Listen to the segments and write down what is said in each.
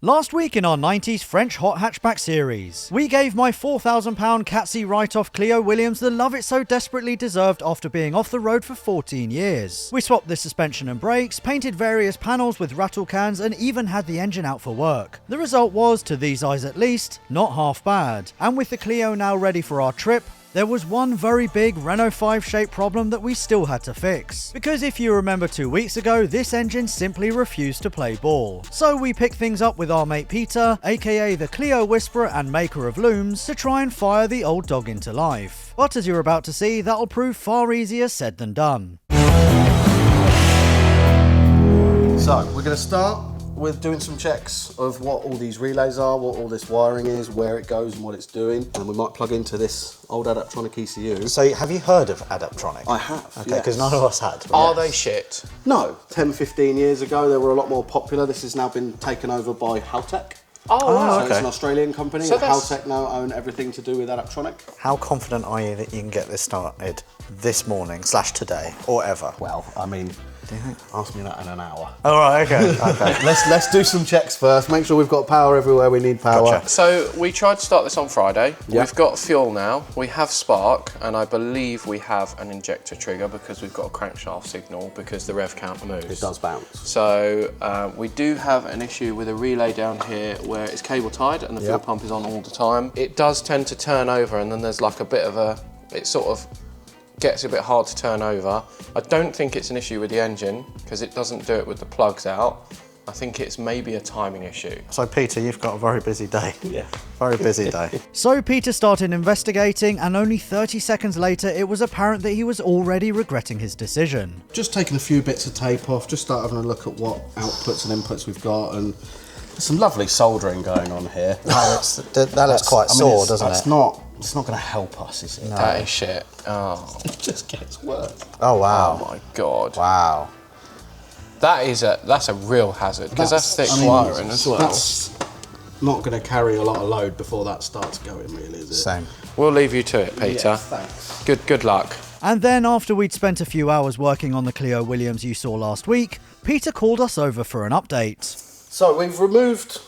Last week in our 90s French hot hatchback series, we gave my £4,000 Cat-C write-off Clio Williams the love it so desperately deserved after being off the road for 14 years. We swapped the suspension and brakes, painted various panels with rattle cans, and even had the engine out for work. The result was, to these eyes at least, not half bad. And with the Clio now ready for our trip, there was one very big Renault 5-shaped problem that we still had to fix. Because if you remember 2 weeks ago, this engine simply refused to play ball. So we picked things up with our mate Peter, aka the Clio Whisperer and maker of looms, to try and fire the old dog into life. But as you're about to see, that'll prove far easier said than done. So, we're going to start with doing some checks of what all these relays are, what all this wiring is, where it goes and what it's doing. And we might plug into this old Adaptronic ECU. So have you heard of Adaptronic? I have, okay, because none of us had. Are they shit? No, 10, 15 years ago they were a lot more popular. This has now been taken over by Haltech. Oh, wow. So it's an Australian company, and Haltech now own everything to do with Adaptronic. How confident are you that you can get this started this morning / today or ever? Well, I mean, ask me that in an hour. All right, okay. Okay. Let's do some checks first. Make sure we've got power everywhere we need power. Gotcha. So we tried to start this on Friday. Yeah. We've got fuel now. We have spark, and I believe we have an injector trigger because we've got a crankshaft signal because the rev counter moves. It does bounce. So we do have an issue with a relay down here where it's cable tied and the fuel pump is on all the time. It does tend to turn over, and then there's like a bit of a, it sort of gets a bit hard to turn over. I don't think it's an issue with the engine because it doesn't do it with the plugs out. I think it's maybe a timing issue. So Peter, you've got a very busy day. Yeah. Very busy day. So Peter started investigating, and only 30 seconds later it was apparent that he was already regretting his decision. Just taking a few bits of tape off, just start having a look at what outputs and inputs we've got, and there's some lovely soldering going on here. No, that looks quite sore, doesn't it? It's not going to help us, is it? No. That is shit. Oh. It just gets worse. Oh wow. Oh my God. Wow. That's a real hazard because that's thick wiring as well. That's not going to carry a lot of load before that starts going, really, is it? Same. We'll leave you to it, Peter. Yeah, thanks. Good luck. And then after we'd spent a few hours working on the Clio Williams you saw last week, Peter called us over for an update. So we've removed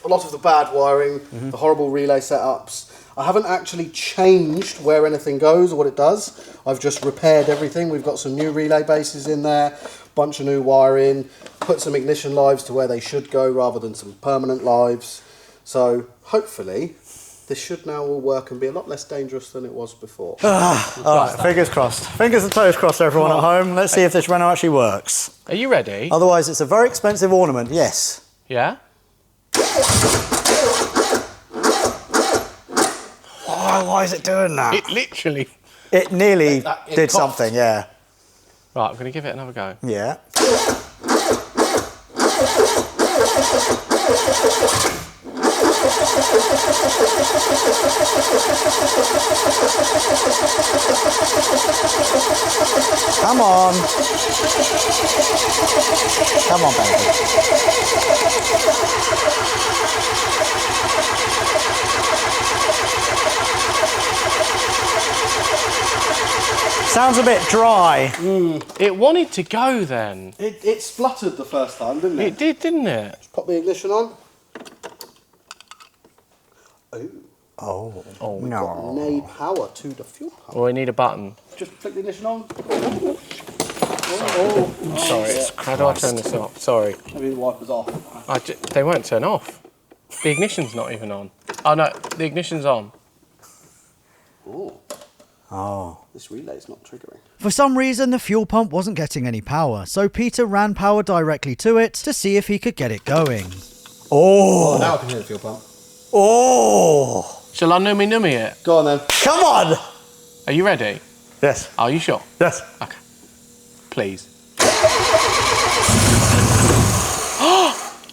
a lot of the bad wiring, the horrible relay setups. I haven't actually changed where anything goes or what it does. I've just repaired everything. We've got some new relay bases in there, bunch of new wiring, put some ignition lives to where they should go rather than some permanent lives. So hopefully this should now all work and be a lot less dangerous than it was before. All right, fingers crossed. Fingers and toes crossed, everyone at home. Let's see if this Renault actually works. Are you ready? Otherwise, it's a very expensive ornament, yes. Yeah? Why is it doing that? It literally... It nearly It did coughed. something, yeah. Right, I'm going to give it another go. Yeah. Come on. Come on, baby. Sounds a bit dry. It wanted to go then. It spluttered the first time, didn't it? It did, didn't it? Pop the ignition on. Oh, Got no. nay power to the fuel pump. Or we need a button. Just flick the ignition on. Sorry, how do I turn this off? Sorry. Maybe the wiper's off. They won't turn off. The ignition's not even on. Oh no, the ignition's on. Oh. This relay's not triggering. For some reason, the fuel pump wasn't getting any power, so Peter ran power directly to it to see if he could get it going. Oh. Now I can hear the fuel pump. Oh. Shall I nummy it? Go on then. Come on. Are you ready? Yes. Are you sure? Yes. Okay. Please.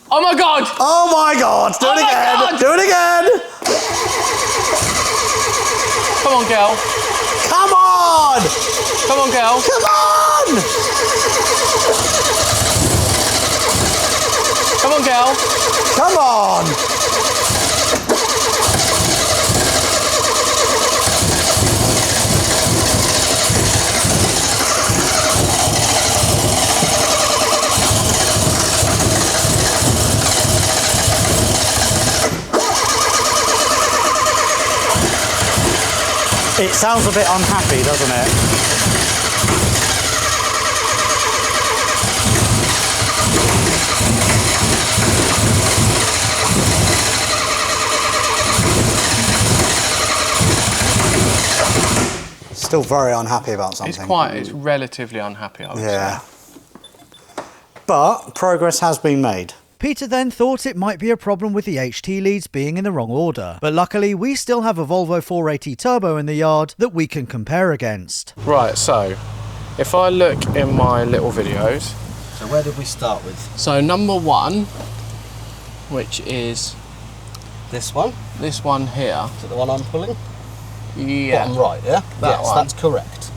Oh my God! Oh my God. Do it again. God. Do it again. Come on, girl. Come on. Come on, girl. Come on. Come on, girl. Come on. It sounds a bit unhappy, doesn't it? Still very unhappy about something. It's relatively unhappy, I would say. Yeah. But progress has been made. Peter then thought it might be a problem with the HT leads being in the wrong order, but luckily we still have a Volvo 480 Turbo in the yard that we can compare against. Right, so if I look in my little videos. So where did we start with? So number 1, which is This one? this one here. Is it the one I'm pulling? Yeah. Bottom right, yeah? That's correct.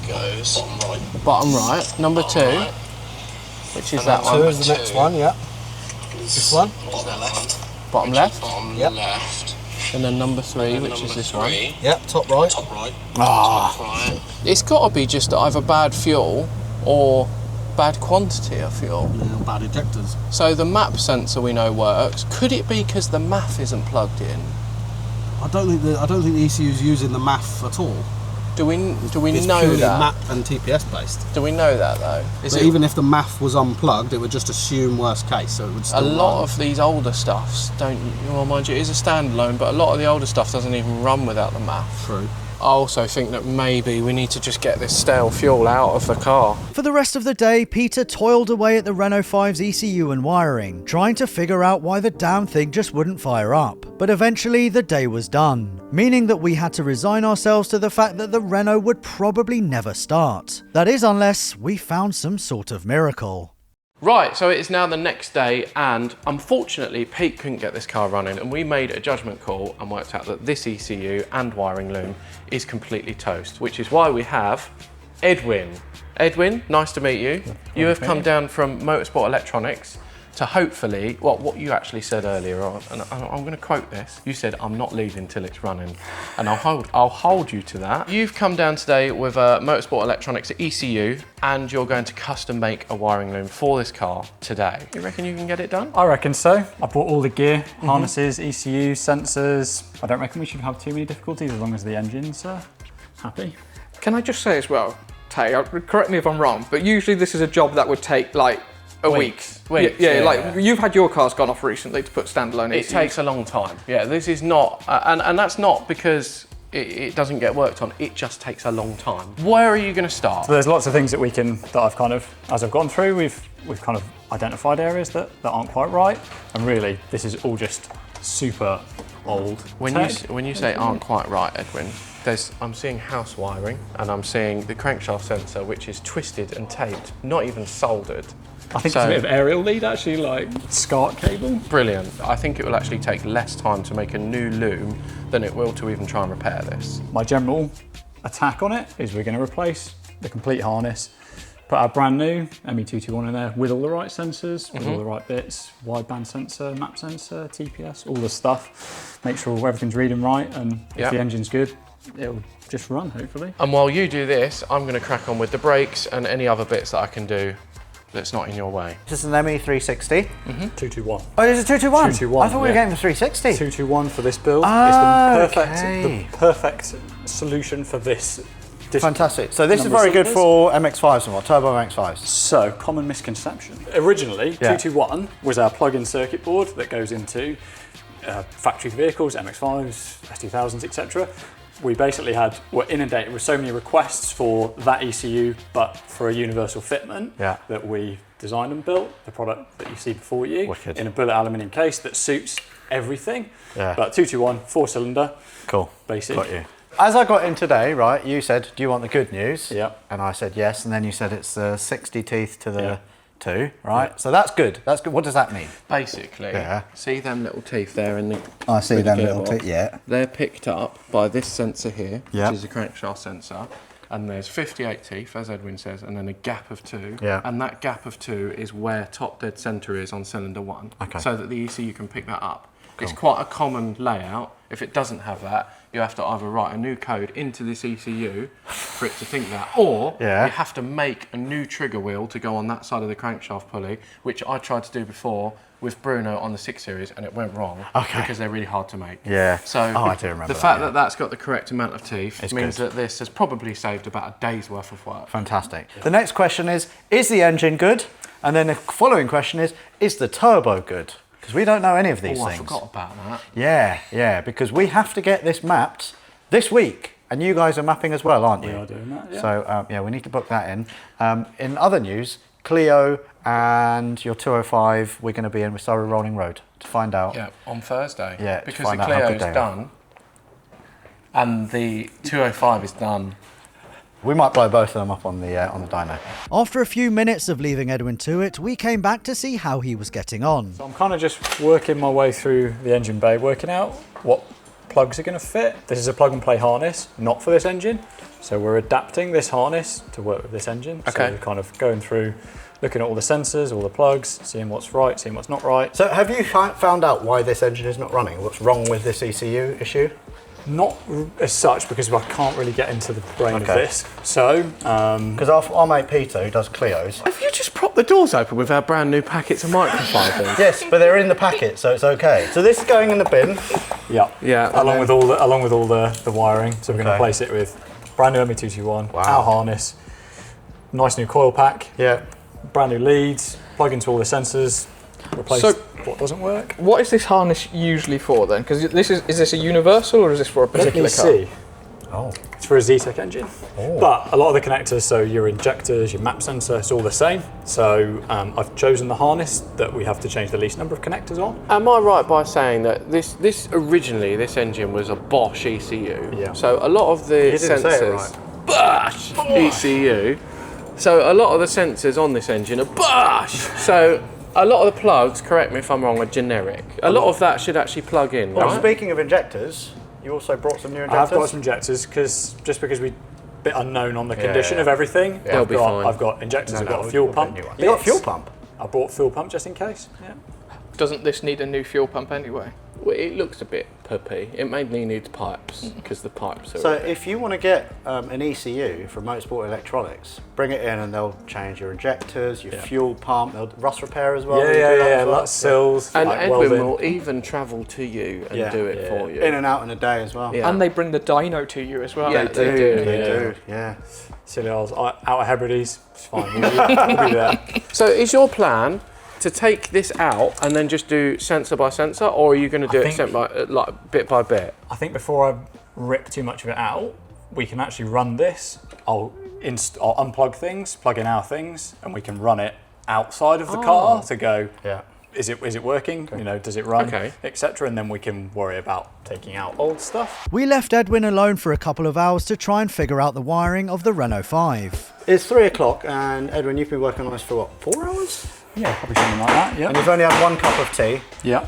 Goes right. Bottom right. Number 2, which is that 2 one. is the next one, yeah. This one? Bottom left. Bottom left. Bottom Yep. left. And then number 3, which is this one. Yep, top right. Top right. Ah. Top right. It's got to be just either bad fuel or bad quantity of fuel. Bad ejectors. So the map sensor we know works. Could it be because the MAF isn't plugged in? I don't think the ECU is using the MAF at all. Do we It's know purely that? map and TPS based. Do we know that though? Is But it even if the MAF was unplugged, it would just assume worst case, so it would still a lot run. of these older stuffs don't? Well, mind you, it is a standalone, but a lot of the older stuff doesn't even run without the MAF. True. I also think that maybe we need to just get this stale fuel out of the car. For the rest of the day, Peter toiled away at the Renault 5's ECU and wiring, trying to figure out why the damn thing just wouldn't fire up. But eventually the day was done, meaning that we had to resign ourselves to the fact that the Renault would probably never start. That is, unless we found some sort of miracle. Right, so it is now the next day, and unfortunately Pete couldn't get this car running, and we made a judgment call and worked out that this ECU and wiring loom is completely toast, which is why we have Edwin. Edwin, nice to meet you. You have come down from Motorsport Electronics to hopefully, what you actually said earlier on, and I'm going to quote this. You said, "I'm not leaving till it's running," and I'll hold you to that. You've come down today with a Motorsport Electronics ECU, and you're going to custom make a wiring loom for this car today. You reckon you can get it done? I reckon so. I bought all the gear, harnesses, ECU, sensors. I don't reckon we should have too many difficulties as long as the engine's happy. Can I just say as well, Tay, correct me if I'm wrong, but usually this is a job that would take like a week. Weeks, Yeah, yeah. like you've had your cars gone off recently to put standalone It ECUs. takes a long time. Yeah, this is not, and that's not because it doesn't get worked on, it just takes a long time. Where are you going to start? So there's lots of things that I've kind of, as I've gone through, we've kind of identified areas that aren't quite right, and really this is all just super old When tech. you say aren't quite right, Edwin, I'm seeing house wiring, and I'm seeing the crankshaft sensor, which is twisted and taped, not even soldered. I think it's a bit of aerial lead actually, like SCART cable. Brilliant. I think it will actually take less time to make a new loom than it will to even try and repair this. My general attack on it is we're going to replace the complete harness, put our brand new ME221 in there with all the right sensors, with all the right bits, wideband sensor, map sensor, TPS, all the stuff. Make sure everything's reading right, and if the engine's good, it'll just run, hopefully. And while you do this, I'm going to crack on with the brakes and any other bits that I can do that's not in your way. This is an ME360. 221. Oh, it's a 221? 221, I thought we were getting the 360. 221 for this build. Okay. It's the perfect solution for this. Fantastic. So this is number of very good cylinders. for MX-5s and what? Turbo MX-5s. So, common misconception. Originally, 221 was our plug-in circuit board that goes into factory vehicles, MX-5s, S2000s, etc. We basically were inundated with so many requests for that ECU, but for a universal fitment, that we designed and built the product that you see before you. Wicked. In a bullet aluminium case that suits everything. Yeah. But 221, 4-cylinder, Cool. basic. Got you. As I got in today, right, you said, do you want the good news? Yeah. And I said yes, and then you said it's 60 teeth to the 2, right? So that's good. That's good. What does that mean? Basically, Yeah. see them little teeth there in the I see with them the little gearbox? teeth, yeah. They're picked up by this sensor here, Yeah. which is a crankshaft sensor. And there's 58 teeth, as Edwin says, and then a gap of 2. Yeah. And that gap of 2 is where top dead center is on cylinder 1. Okay. So that the ECU can pick that up. It's quite a common layout. If it doesn't have that, you have to either write a new code into this ECU for it to think that, or you have to make a new trigger wheel to go on that side of the crankshaft pulley, which I tried to do before with Bruno on the 6 Series, and it went wrong because they're really hard to make. Yeah. So I do remember the fact that that's got the correct amount of teeth means that this has probably saved about a day's worth of work. Fantastic. The next question is the engine good? And then the following question is the turbo good? Because we don't know any of these things. I forgot about that. Yeah, because we have to get this mapped this week. And you guys are mapping as well, aren't you? We are doing that, yeah. So, we need to book that in. In other news, Clio and your 205, we're going to be in Surrey Rolling Road to find out. Yeah, on Thursday. Yeah, because the Clio is done and the 205 is done. We might blow both of them up on the dyno. After a few minutes of leaving Edwin to it, we came back to see how he was getting on. So I'm kind of just working my way through the engine bay, working out what plugs are going to fit. This is a plug and play harness, not for this engine. So we're adapting this harness to work with this engine. Okay. So we're kind of going through, looking at all the sensors, all the plugs, seeing what's right, seeing what's not right. So have you found out why this engine is not running? What's wrong with this ECU issue? Not as such, because I can't really get into the brain of this. So, because our mate Peter, who does Clios. Have you just propped the doors open with our brand new packets of microfibers? Yes, but they're in the packet, so it's okay. So this is going in the bin. Yeah. Along with all the wiring. So we're going to replace it with brand new ME221, our harness, nice new coil pack. Yeah. Brand new leads, plug into all the sensors, replace what doesn't work. What is this harness usually for then? Because is this a universal or is this for a particular car? Oh. It's for a ZTEC engine. Oh. But a lot of the connectors, so your injectors, your map sensor, it's all the same. So I've chosen the harness that we have to change the least number of connectors on. Am I right by saying that this engine was a Bosch ECU? Yeah. So a lot of the sensors, Bosch ECU. So a lot of the sensors on this engine are Bosch. So a lot of the plugs, correct me if I'm wrong, are generic. A lot of that should actually plug in, Well, right? speaking of injectors, you also brought some new injectors? I've got some injectors because we're a bit unknown on the condition of everything. They'll be fine. I've got injectors, I've got a fuel pump. You got a fuel pump? I bought a fuel pump just in case. Yeah. Doesn't this need a new fuel pump anyway? Well, it looks a bit puppy. It mainly needs pipes because the pipes are... So if you want to get an ECU from Motorsport Electronics, bring it in and they'll change your injectors, your fuel pump, they'll rust repair as well. Yeah, like sills. And like Edwin welding. will even travel to you and do it for you. In and out in a day as well. Yeah. And they bring the dyno to you as well. Yeah, they do. They do, yeah. Silly old out of Hebrides. It's fine. We'll be there. So is your plan to take this out and then just do sensor by sensor, or are you going to do it bit by bit? I think before I rip too much of it out, we can actually run this. I'll unplug things, plug in our things, and we can run it outside of the car to go. Yeah. Is it working? Okay. Does it run? Okay. Etc. And then we can worry about taking out old stuff. We left Edwin alone for a couple of hours to try and figure out the wiring of the Renault 5. It's 3 o'clock, and Edwin, you've been working on this for what, 4 hours? Yeah, probably something like that. Yeah. And you've only had 1 cup of tea. Yeah.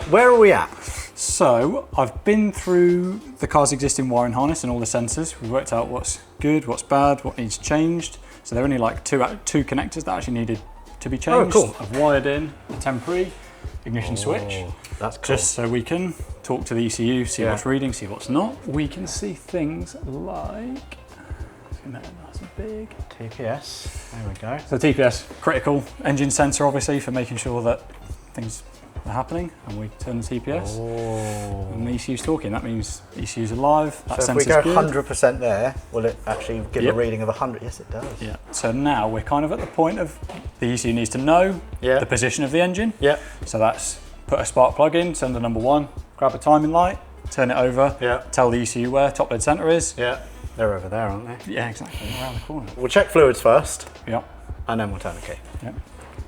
Where are we at? So I've been through the car's existing wiring harness and all the sensors. We've worked out what's good, what's bad, what needs changed. So there are only like two connectors that actually needed to be changed. Oh, cool. I've wired in the temporary ignition switch. That's cool. Just so we can talk to the ECU, see what's reading, see what's not. We can see things like, nice and big. TPS, there we go. So TPS, critical engine sensor obviously for making sure that things are happening, and we turn the TPS. And the ECU's talking, that means the ECU's alive, that So if we sensor's go good. 100% there, will it actually give a reading of 100? Yes, it does. Yeah. So now we're kind of at the point of the ECU needs to know the position of the engine. Yeah. So that's put a spark plug in, sender number 1, grab a timing light, turn it over, tell the ECU where top dead center is. Yeah. They're over there, aren't they? Yeah, exactly, around the corner. We'll check fluids first. Yeah. And then we'll turn the key. Yeah.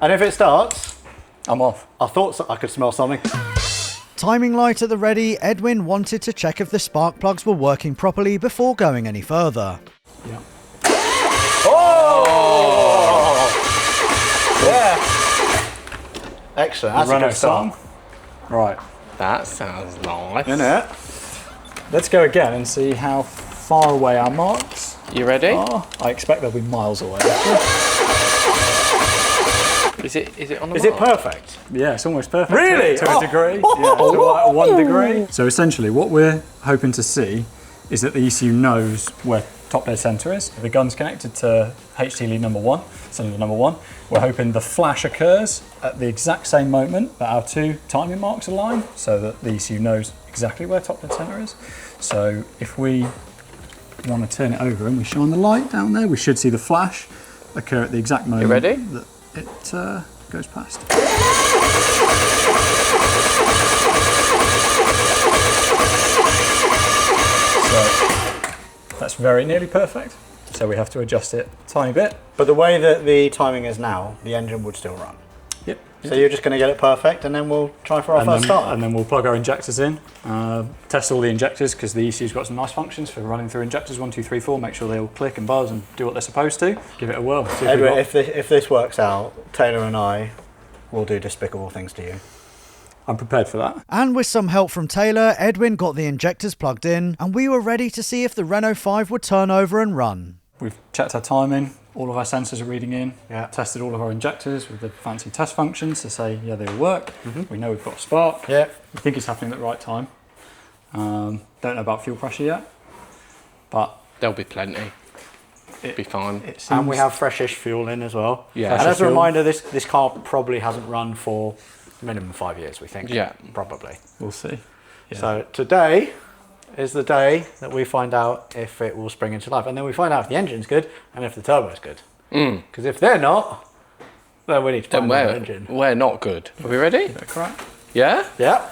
And if it starts, I'm off. I thought I could smell something. Timing light at the ready, Edwin wanted to check if the spark plugs were working properly before going any further. Yeah. Oh! Yeah. Excellent. That's a good start. Right. That sounds nice. Isn't it? Let's go again and see how far away our marks You ready? are. I expect they'll be miles away. Is it on the Is it mark? perfect? Yeah, it's almost perfect. Really? To a degree. Yeah, to like 1 degree. So essentially what we're hoping to see is that the ECU knows where top dead center is. The gun's connected to HT lead number 1, cylinder number 1. We're hoping the flash occurs at the exact same moment that our 2 timing marks align, so that the ECU knows exactly where top dead center is. So if we want to turn it over and we shine the light down there, we should see the flash occur at the exact moment ready? that it goes past. So that's very nearly perfect. So we have to adjust it a tiny bit. But the way that the timing is now, the engine would still run. Yep. So you're just going to get it perfect, and then we'll try for our first start. And then we'll plug our injectors in, test all the injectors, because the ECU's got some nice functions for running through injectors 1, 2, 3, 4, make sure they all click and buzz and do what they're supposed to. Give it a whirl. See Edwin, if this works out, Taylor and I will do despicable things to you. I'm prepared for that. And with some help from Taylor, Edwin got the injectors plugged in, and we were ready to see if the Renault 5 would turn over and run. We've checked our timing, all of our sensors are reading in, Yeah. tested all of our injectors with the fancy test functions to say, yeah, they all work. We know we've got a spark. Yeah. We think it's happening at the right time. Don't know about fuel pressure yet, but There'll be plenty. It'll be fine. it seems... And we have freshish fuel in as well. Yeah. And Fresher as a fuel. reminder, this car probably hasn't run for minimum 5 years, we think. Yeah. Probably. We'll see. Yeah. So today is the day that we find out if it will spring into life. And then we find out if the engine's good and if the turbo's good. Because if they're not, then we need to find another engine. We're not good. Are we ready? Bit of crack. Yeah? Yeah.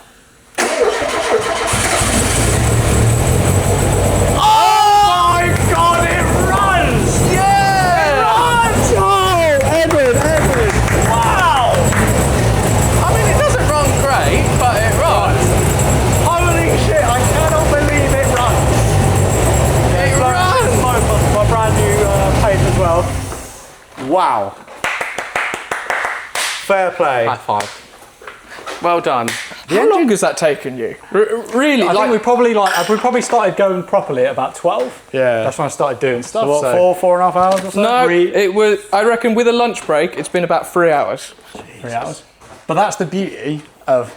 I mean, it doesn't run great, but it runs. Holy shit, I cannot believe it runs. It runs. My brand new paint as well. Wow. Fair play. High five. Well done. How long has that taken you? Really? I think we probably started going properly at about 12. Yeah. That's when I started doing stuff. So what, so 4.5 hours or so? No, it was. I reckon with a lunch break, it's been about 3 hours. 3 hours. But that's the beauty of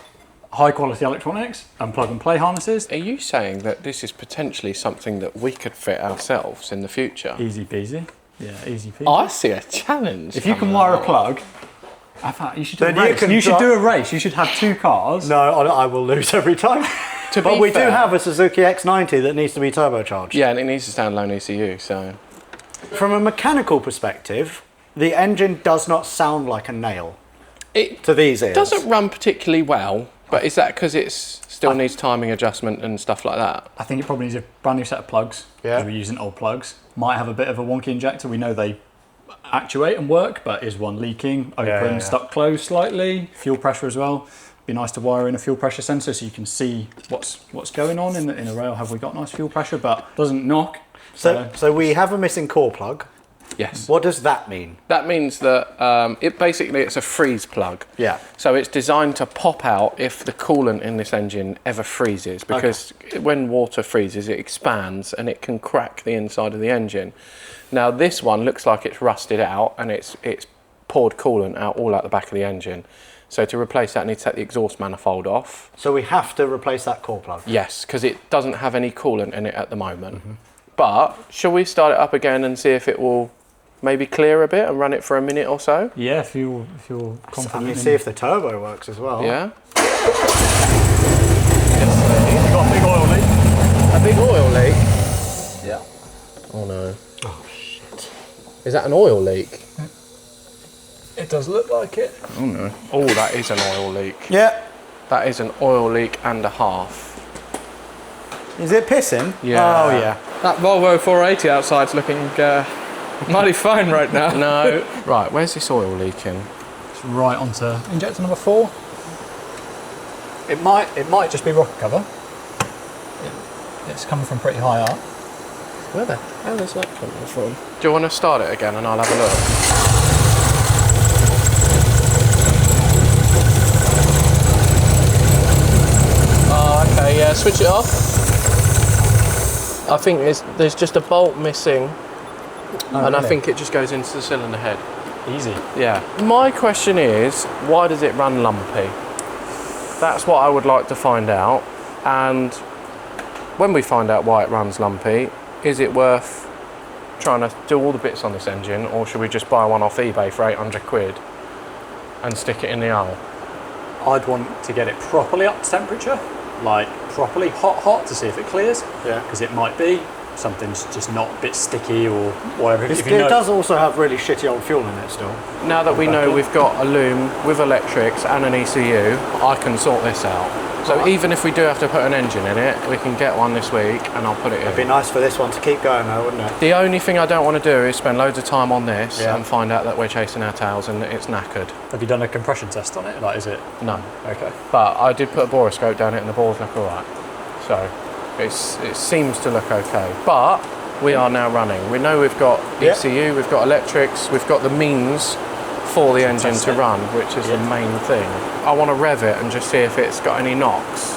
high quality electronics and plug and play harnesses. Are you saying that this is potentially something that we could fit ourselves in the future? Easy peasy. Yeah, easy peasy. I see a challenge. If you can coming wire a along. plug, in fact, you should do a Then you race. can You should dri- do a race. You should have 2 cars. No, I will lose every time. To But be we do fair- have a Suzuki X90 that needs to be turbocharged. Yeah, and it needs a standalone ECU, so... From a mechanical perspective, the engine does not sound like a nail It to these ears. doesn't run particularly well, but is that because it still needs timing adjustment and stuff like that? I think it probably needs a brand new set of plugs. Yeah. Because we're using old plugs. Might have a bit of a wonky injector. We know they actuate and work, but is one leaking, open, yeah. stuck closed slightly? Fuel pressure as well. Be nice to wire in a fuel pressure sensor so you can see what's going on in a rail. Have we got nice fuel pressure? But doesn't knock. So we have a missing core plug. Yes. What does that mean? That means that it's a freeze plug. Yeah. So it's designed to pop out if the coolant in this engine ever freezes, because when water freezes, it expands and it can crack the inside of the engine. Now this one looks like it's rusted out and it's poured coolant out all out the back of the engine. So to replace that, I need to take the exhaust manifold off. So we have to replace that core plug. Yes, because it doesn't have any coolant in it at the moment. But shall we start it up again and see if it will maybe clear a bit and run it for a minute or so? Yeah, if you're I confident. mean, see if the turbo works as well. Yeah. You've got a big oil leak. A big oil leak. Yeah. Oh no. Oh shit. Is that an oil leak? It does look like it. Oh no. Oh, that is an oil leak. Yeah. That is an oil leak and a half. Is it pissing? Yeah. Oh yeah. That Volvo 480 outside's looking mighty fine right now. No. Right, where's this oil leaking? It's right onto injector number 4. It might just be rocker cover. It's coming from pretty high up. Where the hell is that coming from? Do you want to start it again and I'll have a look? Oh, okay, yeah, switch it off. I think there's just a bolt missing, and I think it just goes into the cylinder head. Easy. Yeah. My question is, why does it run lumpy? That's what I would like to find out. And when we find out why it runs lumpy, is it worth trying to do all the bits on this engine, or should we just buy one off eBay for 800 quid and stick it in the hull? I'd want to get it properly up to temperature, like properly hot to see if it clears. Yeah. Because it might be something's just not a bit sticky or whatever. It does also have really shitty old fuel in it still. Now that we know we've got a loom with electrics and an ECU, I can sort this out. So even if we do have to put an engine in it, we can get one this week and I'll put it in. It'd be nice for this one to keep going though, wouldn't it? The only thing I don't want to do is spend loads of time on this and find out that we're chasing our tails and it's knackered. Have you done a compression test on it? Like, is it? No. Okay. But I did put a boroscope down it and the bores look alright. So it seems to look okay. But we are now running. We know we've got ECU, we've got electrics, we've got the means for the engine to run, which is the main thing. I want to rev it and just see if it's got any knocks.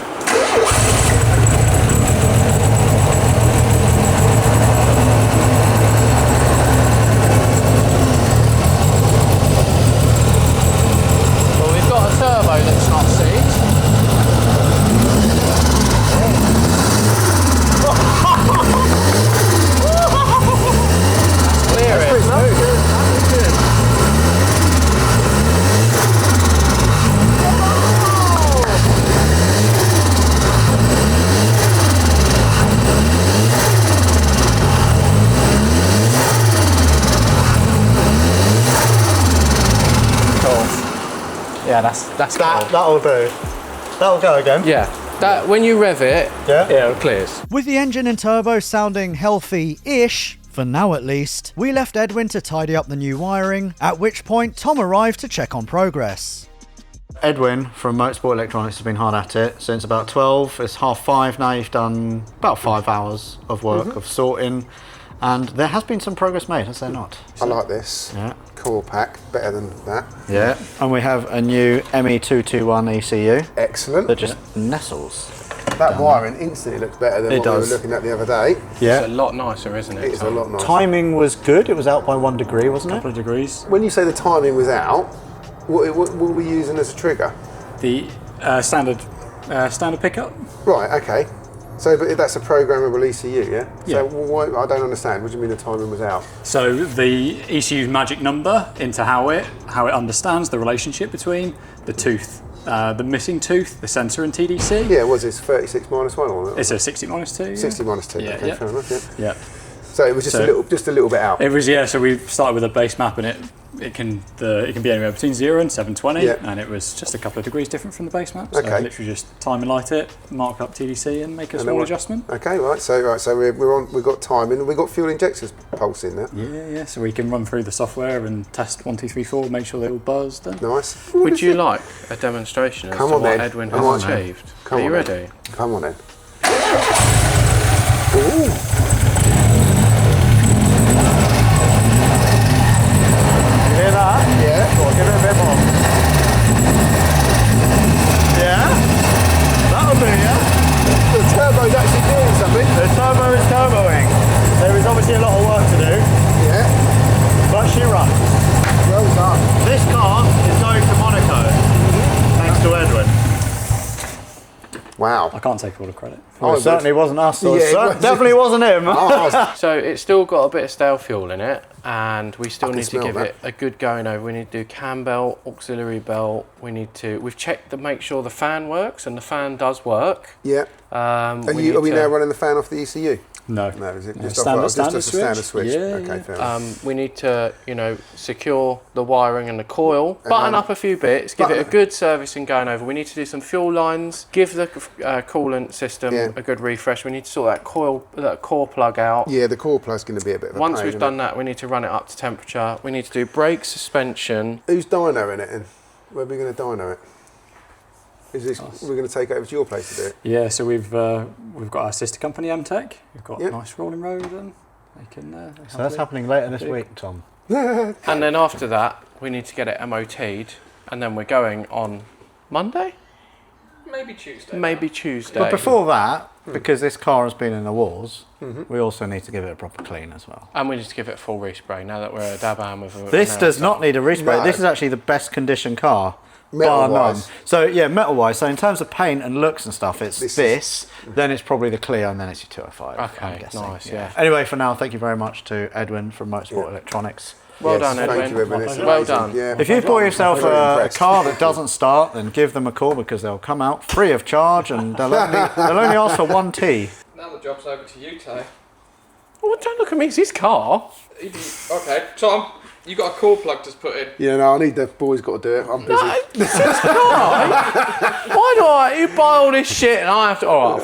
Well, we've got a turbo that's not seized. Clear it. Yeah, that's that'll do. That'll go again. Yeah, that when you rev it, it clears. With the engine and turbo sounding healthy-ish, for now at least, we left Edwin to tidy up the new wiring, at which point Tom arrived to check on progress. Edwin from Motorsport Electronics has been hard at it since about 12. It's 5:30 now. You've done about 5 hours of work of sorting, and there has been some progress made, has there not? I like this. Yeah. Core pack, better than that. Yeah. And we have a new ME221 ECU Excellent. that just nestles. That wiring instantly looks better than what we were looking at the other day. Yeah. It's a lot nicer, isn't it? It is a lot nicer. Timing was good. It was out by 1 degree, wasn't it? Couple of degrees. When you say the timing was out, what were we using as a trigger? The standard pickup. Right, okay. So, but that's a programmable ECU, yeah? Yeah. So, why, I don't understand. What do you mean the timing was out? So the ECU's magic number into how it understands the relationship between the tooth, the missing tooth, the sensor and TDC. Yeah, was this 36 minus 1 or It's a 60 minus 2. 60 minus 2, Yeah, okay, yeah. fair enough, yeah. Yeah. So it was just a little bit out. It was, yeah. So we started with a base map, and it can be anywhere between 0 and 720, and it was just a couple of degrees different from the base map. So literally just time and light it, mark up TDC, and make a small adjustment. Okay, right. So we've got timing, and we've got fuel injectors pulsing there. Yeah. So we can run through the software and test 1, 2, 3, 4, make sure they're all buzzed. And Nice. Would you like a demonstration as to what Edwin has achieved? Are you ready? Come on then. Hear that? Yeah. Go on, give it a bit more. Yeah? That'll do, yeah? The turbo's actually doing something. The turbo is turboing. There is obviously a lot of work to do, Yeah. but she runs. Well done. This car is going to Monaco, thanks to Edwin. Wow. I can't take all the credit. Well, it certainly wasn't us, so Yeah, it it wasn't. definitely wasn't him. So it's still got a bit of stale fuel in it, and we still can need to smell give that. it a good going over. We need to do cam belt, auxiliary belt. We've checked to make sure the fan works, and the fan does work. Yeah. Are we now running the fan off the ECU? No. No, is it No, just standard a standard switch? Yeah, okay, yeah. fair enough. We need to, secure the wiring and the coil, button up a few bits, give it a good servicing going over. We need to do some fuel lines, give the coolant system a good refresh. We need to sort that core plug out. Yeah, the core plug's going to be a bit of a Once pain, we've isn't done it? that, we need to run it up to temperature. We need to do brake suspension. Who's dyno in it then? Where are we going to dyno it? We're going to take it over to your place to do it? Yeah, so we've got our sister company MTech. We've got a nice rolling road, and they can. So that's happening later this week, Tom. And then after that, we need to get it MOT'd, and then we're going on Monday? Maybe Tuesday. Maybe Tuesday. But before that, because this car has been in the wars, we also need to give it a proper clean as well. And we need to give it a full respray now that we're at Dabham with a... This does not need a respray. No. This is actually the best condition car. Bar none. Metal-wise. So yeah, metal-wise. So in terms of paint and looks and stuff, it's this. Then it's probably the Clio, and then it's your 205. Okay, I'm guessing. nice, yeah. Anyway, for now, thank you very much to Edwin from Motorsport Electronics. Well Yes, done, Edwin. Thank you, Edwin. It's Well amazing. done. Yeah. If you've bought yourself Very a impressed. car that doesn't start, then give them a call because they'll come out free of charge and they'll only ask for 1T. Now the job's over to you, Tay. Oh, don't look at me, it's his car. Okay, Tom, you got a core plug to put in. Yeah, no, I need the boys got to do it. I'm busy. It's his car. Why do you buy all this shit and I have to... Oh,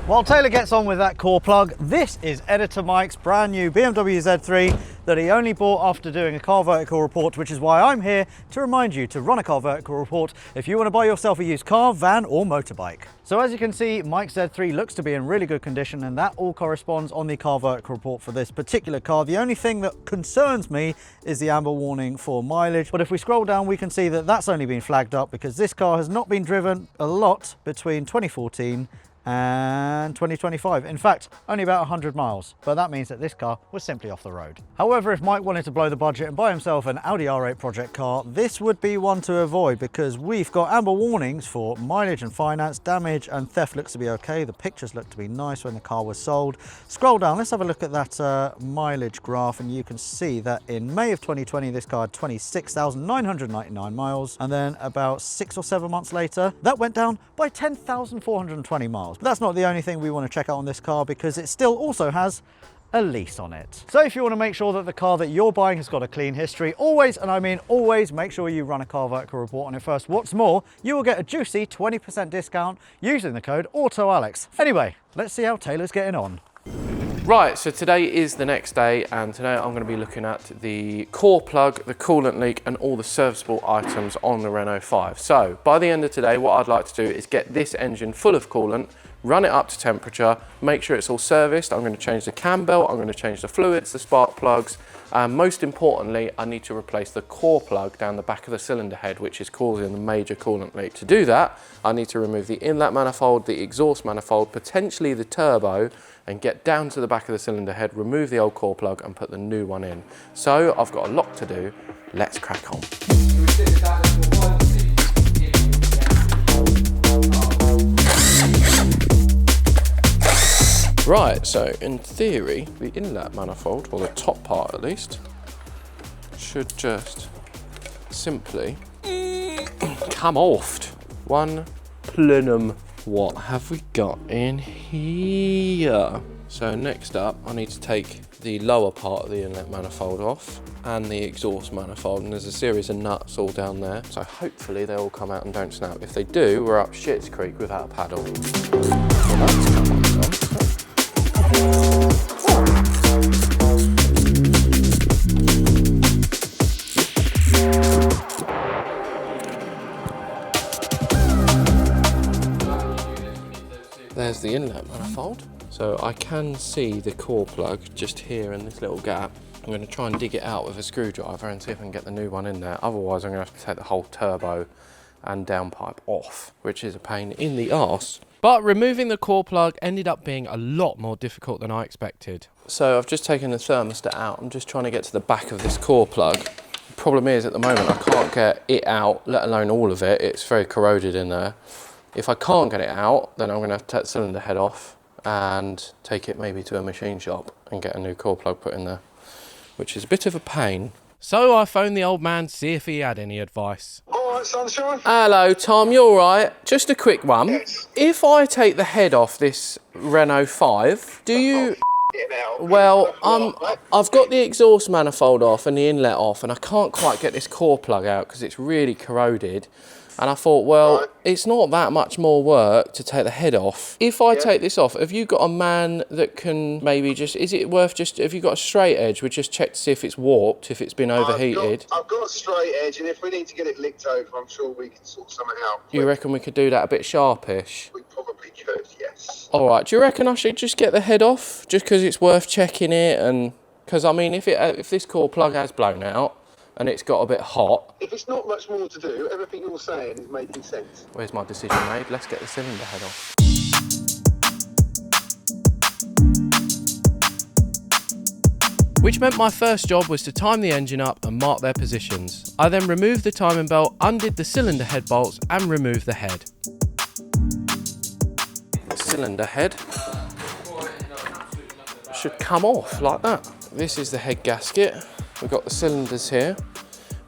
While Taylor gets on with that core plug, this is Editor Mike's brand new BMW Z3 that he only bought after doing a car vertical report, which is why I'm here to remind you to run a car vertical report if you want to buy yourself a used car, van or motorbike. So as you can see, Mike's Z3 looks to be in really good condition, and that all corresponds on the car vertical report for this particular car. The only thing that concerns me is the amber warning for mileage, but if we scroll down we can see that that's only been flagged up because this car has not been driven a lot between 2014 and 2025. In fact, only about 100 miles, but that means that this car was simply off the road. However, if Mike wanted to blow the budget and buy himself an Audi R8 project car, this would be one to avoid because we've got amber warnings for mileage and finance, damage and theft looks to be okay. The pictures look to be nice when the car was sold. Scroll down, let's have a look at that mileage graph, and you can see that in May of 2020, this car had 26,999 miles, and then about 6 or 7 months later, that went down by 10,420 miles. But that's not the only thing we want to check out on this car because it still also has a lease on it. So if you want to make sure that the car that you're buying has got a clean history, always, and I mean always, make sure you run a car vertical report on it first. What's more, you will get a juicy 20% discount using the code AUTOALEX. Anyway, let's see how Taylor's getting on. Right, so today is the next day, and today I'm going to be looking at the core plug, the coolant leak, and all the serviceable items on the Renault 5. So, by the end of today, what I'd like to do is get this engine full of coolant, run it up to temperature, make sure it's all serviced. I'm going to change the cam belt, I'm going to change the fluids, the spark plugs, and most importantly, I need to replace the core plug down the back of the cylinder head, which is causing the major coolant leak. To do that, I need to remove the inlet manifold, the exhaust manifold, potentially the turbo, and get down to the back of the cylinder head, remove the old core plug and put the new one in. So I've got a lot to do. Let's crack on. Right, so in theory, the inlet manifold, or the top part at least, should just simply come off. One plenum. What have we got in here? So next up, I need to take the lower part of the inlet manifold off and the exhaust manifold, and there's a series of nuts all down there. So hopefully they all come out and don't snap. If they do, we're up shit's creek without a paddle. Well, that's come undone. There's the inlet manifold. So I can see the core plug just here in this little gap. I'm going to try and dig it out with a screwdriver and see if I can get the new one in there. Otherwise I'm going to have to take the whole turbo and downpipe off, which is a pain in the arse. But removing the core plug ended up being a lot more difficult than I expected. So I've just taken the thermostat out. I'm just trying to get to the back of this core plug. The problem is at the moment I can't get it out, let alone all of it. It's very corroded in there. If I can't get it out, then I'm going to have to take the cylinder head off and take it maybe to a machine shop and get a new core plug put in there, which is a bit of a pain. So I phoned the old man to see if he had any advice. All right, sunshine. Hello, Tom, you all right? Just a quick one. Yes. If I take the head off this Renault 5, do you... Well, I've got the exhaust manifold off and the inlet off, and I can't quite get this core plug out because it's really corroded. And I thought, well, it's not that much more work to take the head off. If I take this off, have you got a man that can maybe just, is it worth just, have you got a straight edge? We just check to see if it's warped, if it's been overheated. I've got a straight edge, and if we need to get it licked over, I'm sure we can sort something out. You reckon we could do that a bit sharpish? We probably could, yes. All right, do you reckon I should just get the head off, just because it's worth checking it? And because I mean, if this core plug has blown out, and it's got a bit hot. If it's not much more to do, everything you're saying is making sense. Where's my decision made? Let's get the cylinder head off. Which meant my first job was to time the engine up and mark their positions. I then removed the timing belt, undid the cylinder head bolts and removed the head. The cylinder head should come off like that. This is the head gasket. We've got the cylinders here.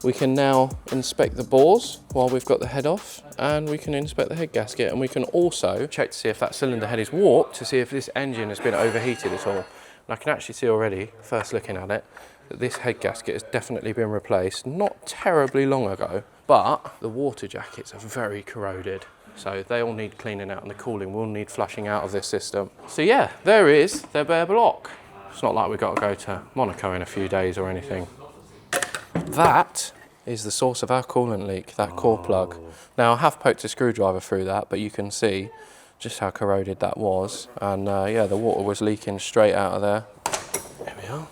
We can now inspect the bores while we've got the head off, and we can inspect the head gasket, and we can also check to see if that cylinder head is warped, to see if this engine has been overheated at all. And I can actually see already, first looking at it, that this head gasket has definitely been replaced not terribly long ago, but the water jackets are very corroded. So they all need cleaning out, and the cooling will need flushing out of this system. So yeah, there is their bare block. It's not like we've got to go to Monaco in a few days or anything. That is the source of our coolant leak, that core plug. Now I have poked a screwdriver through that, but you can see just how corroded that was. And yeah, the water was leaking straight out of there. There we are.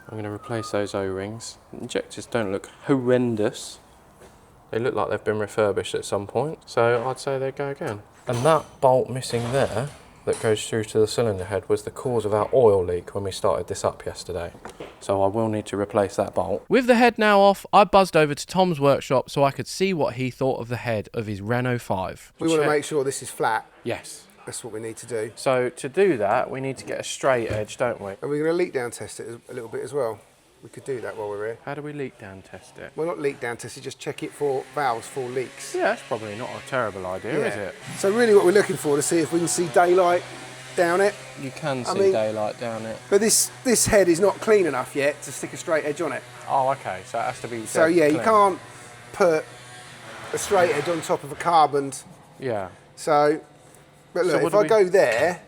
I'm going to replace those O-rings. Injectors don't look horrendous. They look like they've been refurbished at some point, so I'd say they go again. And that bolt missing there that goes through to the cylinder head was the cause of our oil leak when we started this up yesterday. So I will need to replace that bolt. With the head now off, I buzzed over to Tom's workshop so I could see what he thought of the head of his Renault 5. We want to make sure this is flat. Yes. That's what we need to do. So to do that, we need to get a straight edge, don't we? And we're going to leak down test it a little bit as well. We could do that while we're here. How do we leak down test it? Well, not leak down test it, just check it for valves, for leaks. Yeah, that's probably not a terrible idea, is it? So really what we're looking for to see if we can see daylight down it. You can see daylight down it. But this head is not clean enough yet to stick a straight edge on it. Oh, okay, so it has to be So yeah, clean. you can't put a straight edge on top of a carboned. Yeah. So, but look, if I go there,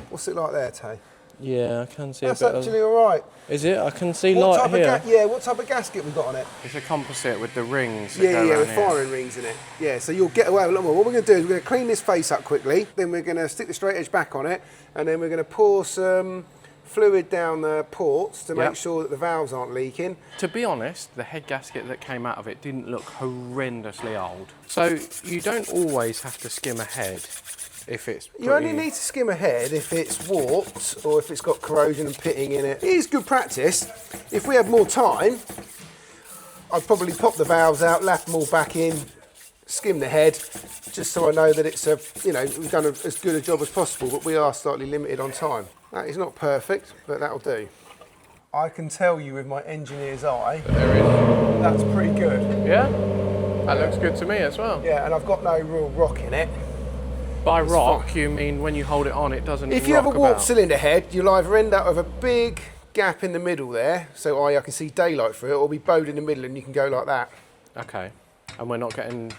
what's it like there, Tay? Yeah, I can see That's a bit actually all right. Is it? I can see light here. Yeah, what type of gasket we got on it? It's a composite with the rings. Yeah, with firing rings in it. Yeah, so you'll get away with a lot more. What we're going to do is we're going to clean this face up quickly, then we're going to stick the straight edge back on it, and then we're going to pour some fluid down the ports to make sure that the valves aren't leaking. To be honest, the head gasket that came out of it didn't look horrendously old. So you don't always have to skim ahead. If it's You only need to skim ahead if it's warped or if it's got corrosion and pitting in it. It is good practice. If we had more time, I'd probably pop the valves out, lap them all back in, skim the head, just so I know that it's we've done as good a job as possible, but we are slightly limited on time. That is not perfect, but that'll do. I can tell you with my engineer's eye, that's pretty good. Yeah? That looks good to me as well. Yeah, and I've got no real rock in it. By rock, you mean when you hold it on, it doesn't If you have a rock warped about. cylinder head, you'll either end up with a big gap in the middle there, so I can see daylight through it, or be bowed in the middle and you can go like that. Okay. And we're not getting...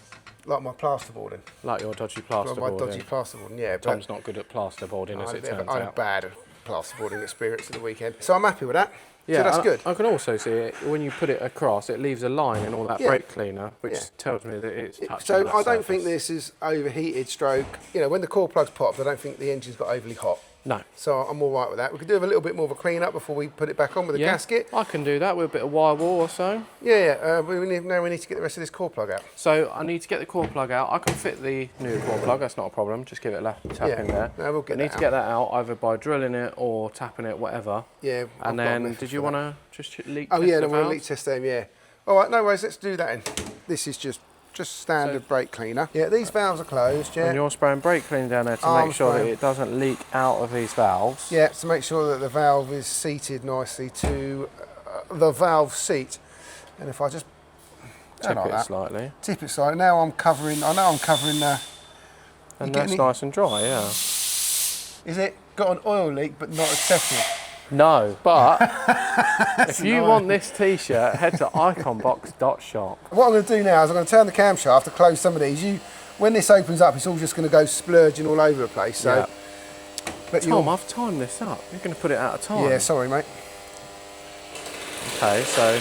Like my plasterboarding. Like your dodgy plasterboarding. Like my dodgy plasterboarding, yeah. Tom's not good at plasterboarding, as it turns I'm out. bad at plasterboarding experience at the weekend. So I'm happy with that. Yeah, so that's good. I can also see it, when you put it across, it leaves a line in all that brake cleaner, which tells me that it's touching So that I don't surface. think this is overheated stroke. When the core plug's popped, I don't think the engine's got overly hot. No. So I'm all right with that. We could do a little bit more of a clean up before we put it back on with the gasket. I can do that with a bit of wire wool or so. Yeah. Now we need to get the rest of this core plug out. So I need to get the core plug out. I can fit the new core plug, that's not a problem. Just give it a tap in there. No, we'll get I need to get that out either by drilling it or tapping it, whatever. Yeah. And then, did you want to just leak test Oh yeah, the I want to valves? leak test them, yeah. All right, no worries, let's do that then. This is just standard brake cleaner. Yeah, these valves are closed, yeah. And you're spraying brake cleaner down there to make sure that it doesn't leak out of these valves. Yeah, to make sure that the valve is seated nicely to the valve seat. And if I just tip it slightly. Tip it slightly. Now I know I'm covering the... And that's nice and dry, yeah. Is it got an oil leak but not excessive? No, but if you want this t-shirt, head to iconbox.shop. What I'm going to do now is I'm going to turn the camshaft to close some of these. When this opens up, it's all just going to go splurging all over the place. So, but Tom, I've timed this up. You're going to put it out of time. Yeah, sorry, mate. Okay, so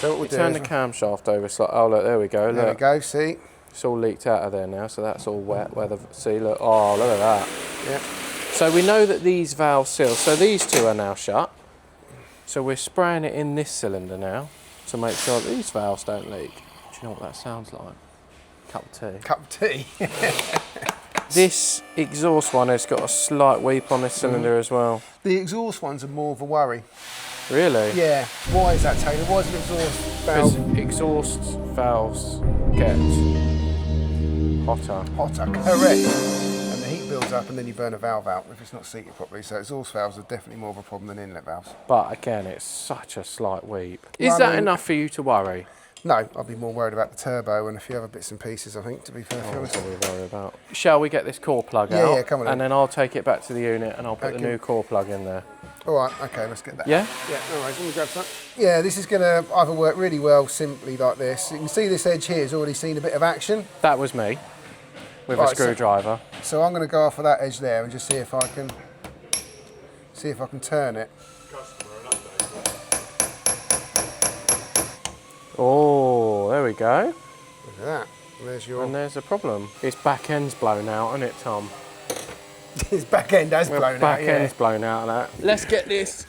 what we'll do turn the camshaft over slightly. Oh, look, there we go. There we go, see? It's all leaked out of there now, so that's all wet. See, look. Oh, look at that. Yeah. So we know that these valves seal. So these two are now shut. So we're spraying it in this cylinder now. to make sure that these valves don't leak. Do you know what that sounds like? Cup of tea. Cup of tea. This exhaust one has got a slight weep on this cylinder as well. The exhaust ones are more of a worry. Really? Yeah. Why is that, Taylor? Why is an exhaust valve Because exhaust valves get hotter. hotter? Correct. And the heat builds up and then you burn a valve out if it's not seated properly. So exhaust valves are definitely more of a problem than inlet valves. But again, it's such a slight weep. Is Well, I that mean- enough for you to worry? No, I'd be more worried about the turbo and a few other bits and pieces, I think, to be perfectly honest. Worry about. Shall we get this core plug Yeah, out? yeah, come on And then. then I'll take it back to the unit and I'll put the Okay. new core plug in there. All right, okay, let's get that. Yeah? Yeah, no worries, let me grab some. Yeah, this is going to either work really well simply like this. You can see this edge here has already seen a bit of action. That was me with a Right, so- screwdriver. So I'm going to go off of that edge there and just see if I can turn it. Oh, there we go. Look at that. There's your... And there's a problem. Its back end's blown out, isn't it, Tom? His back end has The blown out, back yeah. end's blown out of that. Let's get this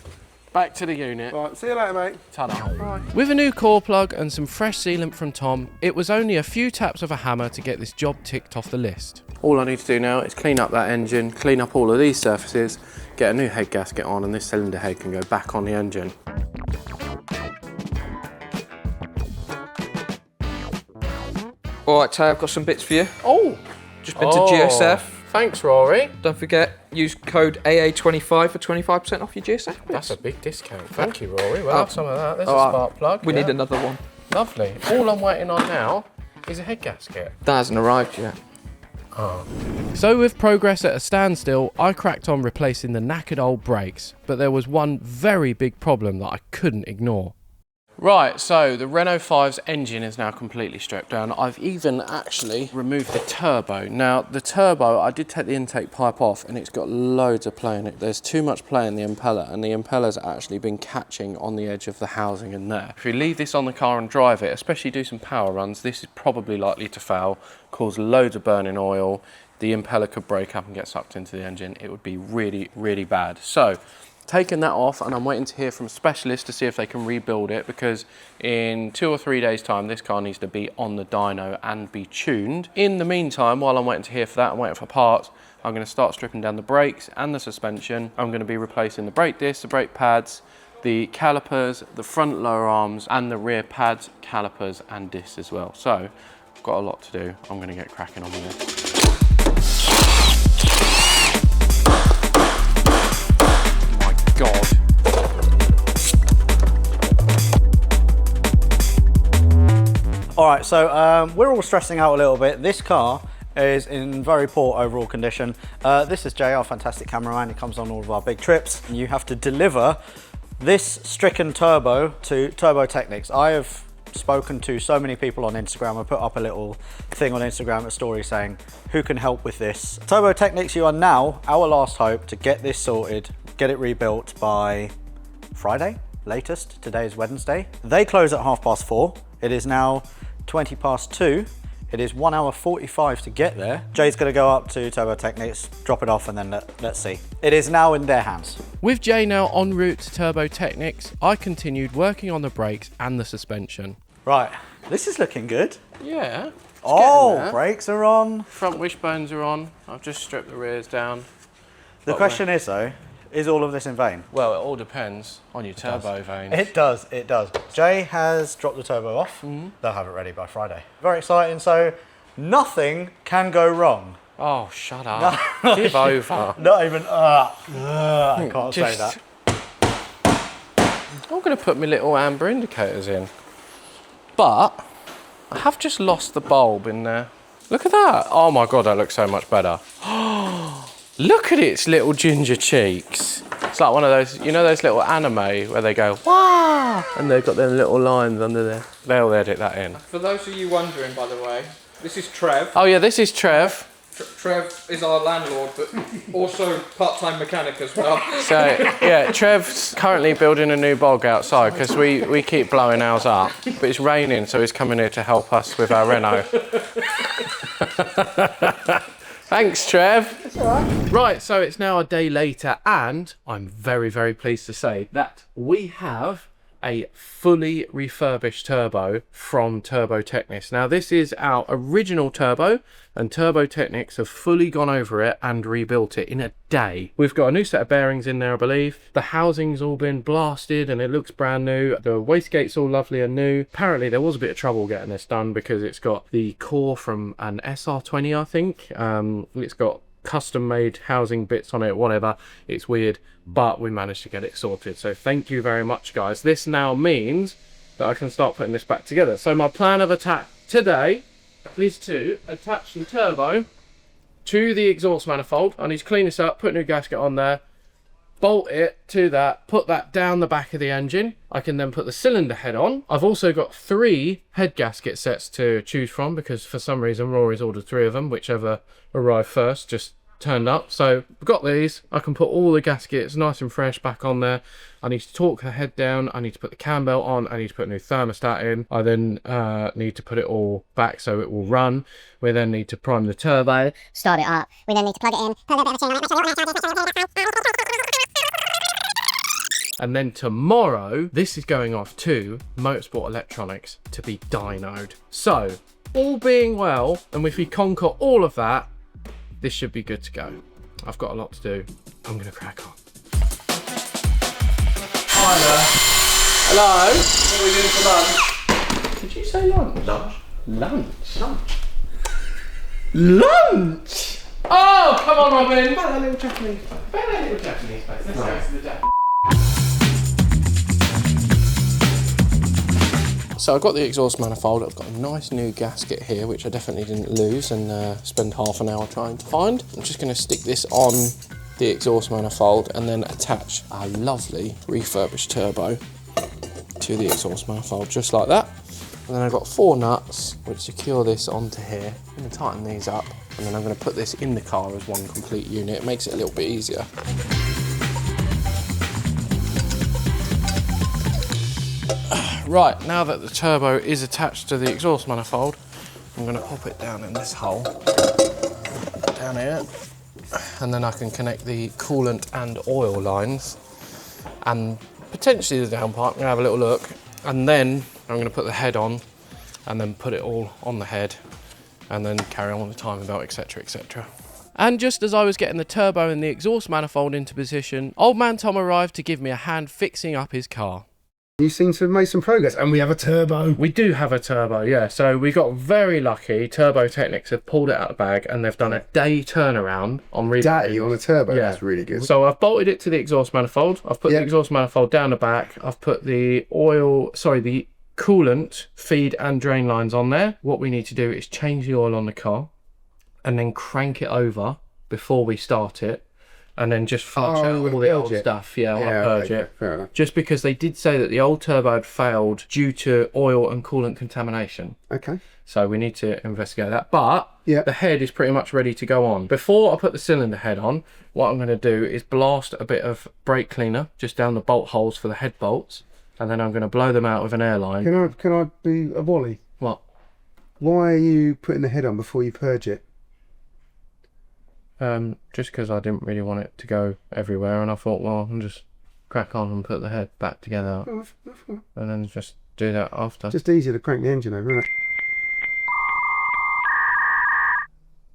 back to the unit. Right, see you later, mate. Ta-da. With a new core plug and some fresh sealant from Tom, it was only a few taps of a hammer to get this job ticked off the list. All I need to do now is clean up that engine, clean up all of these surfaces, get a new head gasket on, and this cylinder head can go back on the engine. All right, Tay, I've got some bits for you. Oh! Just been to GSF. Thanks, Rory. Don't forget, use code AA25 for 25% off your GSF bits. That's a big discount. Thank you, Rory. We'll have some of that. There's a Alright, spark plug. We yeah. need another one. Lovely. All I'm waiting on now is a head gasket. That hasn't arrived yet. So with progress at a standstill, I cracked on replacing the knackered old brakes, but there was one very big problem that I couldn't ignore. Right, so the Renault 5's engine is now completely stripped down. I've even actually removed the turbo. Now, the turbo, I did take the intake pipe off and it's got loads of play in it. There's too much play in the impeller and the impeller's actually been catching on the edge of the housing in there. If you leave this on the car and drive it, especially do some power runs, this is probably likely to fail, cause loads of burning oil. The impeller could break up and get sucked into the engine. It would be really, really bad. So, taken that off and I'm waiting to hear from specialists to see if they can rebuild it, because in 2 or 3 days time this car needs to be on the dyno and be tuned. In the meantime, while I'm waiting to hear for that, I'm waiting for parts, I'm going to start stripping down the brakes and the suspension. I'm going to be replacing the brake discs, the brake pads, the calipers, the front lower arms and the rear pads, calipers and discs as well. So I've got a lot to do. I'm going to get cracking on with this. God. All right, so we're all stressing out a little bit. This car is in very poor overall condition. This is Jay, our fantastic cameraman. He comes on all of our big trips. You have to deliver this stricken turbo to Turbo Technics. I have spoken to so many people on Instagram. I put up a little thing on Instagram, a story saying, who can help with this? Turbo Technics, you are now our last hope to get this sorted, get it rebuilt by Friday, latest. Today is Wednesday. They close at 4:30. It is now 2:20. It is 1 hour 45 to get there. Jay's gonna go up to Turbo Technics, drop it off, and then let's see. It is now in their hands. With Jay now en route to Turbo Technics, I continued working on the brakes and the suspension. Right, this is looking good. Yeah. Oh, brakes are on. Front wishbones are on. I've just stripped the rears down. The question is though, is all of this in vain? Well, it all depends on your turbo veins. It does, it does. Jay has dropped the turbo off. They'll have it ready by Friday. Very exciting, so nothing can go wrong. Oh, shut up. Give over. Not even, I can't say that. I'm going to put my little amber indicators in. But I have just lost the bulb in there. Look at that. Oh my God, that looks so much better. Look at its little ginger cheeks. It's like one of those, you know those little anime where they go, wow, and they've got their little lines under there. They'll edit that in. For those of you wondering, by the way, this is Trev. Oh yeah, this is Trev. Trev is our landlord, but also part-time mechanic as well. So yeah, Trev's currently building a new bog outside because we keep blowing ours up, but it's raining, so he's coming here to help us with our Renault. Thanks, Trev. That's all right. Right, so it's now a day later, and I'm very, very pleased to say that we have a fully refurbished turbo from Turbo Technics. Now this is our original turbo, and Turbo Technics have fully gone over it and rebuilt it in a day. We've got a new set of bearings in there, I believe. The housing's all been blasted and it looks brand new. The wastegate's all lovely and new. Apparently there was a bit of trouble getting this done because it's got the core from an SR20, I think. It's got custom made housing bits on it, whatever. It's weird, but we managed to get it sorted. So thank you very much, guys. This now means that I can start putting this back together. So my plan of attack today is to attach the turbo to the exhaust manifold. I need to clean this up, put a new gasket on there, bolt it to that, put that down the back of the engine. I can then put the cylinder head on. I've also got 3 head gasket sets to choose from because for some reason Rory's ordered 3 of them, whichever arrived first just turned up. So I've got these. I can put all the gaskets nice and fresh back on there. I need to torque the head down. I need to put the cam belt on. I need to put a new thermostat in. I then need to put it all back so it will run. We then need to prime the turbo, start it up. We then need to plug it in. and then tomorrow this is going off to Motorsport Electronics to be dynoed. So all being well, and if we conquer all of that, this should be good to go. I've got a lot to do. I'm gonna crack on. Hi there. Hello. What are we doing for lunch? Did you say lunch? Lunch? Oh, come on, Robin. That little Japanese place. That little Japanese place. Let's go to the Japanese. So I've got the exhaust manifold. I've got a nice new gasket here, which I definitely didn't lose and spend half an hour trying to find. I'm just going to stick this on the exhaust manifold and then attach our lovely refurbished turbo to the exhaust manifold, just like that. And then I've got 4 nuts which secure this onto here. I'm going to tighten these up and then I'm going to put this in the car as one complete unit. It makes it a little bit easier. Right, now that the turbo is attached to the exhaust manifold, I'm going to pop it down in this hole, down here, and then I can connect the coolant and oil lines, and potentially the downpipe. I'm going to have a little look, and then I'm going to put the head on, and then put it all on the head, and then carry on with the timing belt, etc, etc. And just as I was getting the turbo and the exhaust manifold into position, old man Tom arrived to give me a hand fixing up his car. You seem to have made some progress, and we have a turbo. We do have a turbo, yeah. So we got very lucky. Turbo Technics have pulled it out of the bag, and they've done a day turnaround on Day on a turbo, yeah. That's really good. So I've bolted it to the exhaust manifold. I've put the exhaust manifold down the back. I've put the the coolant feed and drain lines on there. What we need to do is change the oil on the car, and then crank it over before we start it. And then just flush out all the old stuff. Yeah, I'll purge it. Fair enough. Just because they did say that the old turbo had failed due to oil and coolant contamination. Okay. So we need to investigate that. But the head is pretty much ready to go on. Before I put the cylinder head on, what I'm going to do is blast a bit of brake cleaner just down the bolt holes for the head bolts. And then I'm going to blow them out with an airline. Can I be a Wally? What? Why are you putting the head on before you purge it? Just because I didn't really want it to go everywhere, and I thought, well, I'll just crack on and put the head back together, and then just do that after. Just easier to crank the engine over, isn't it?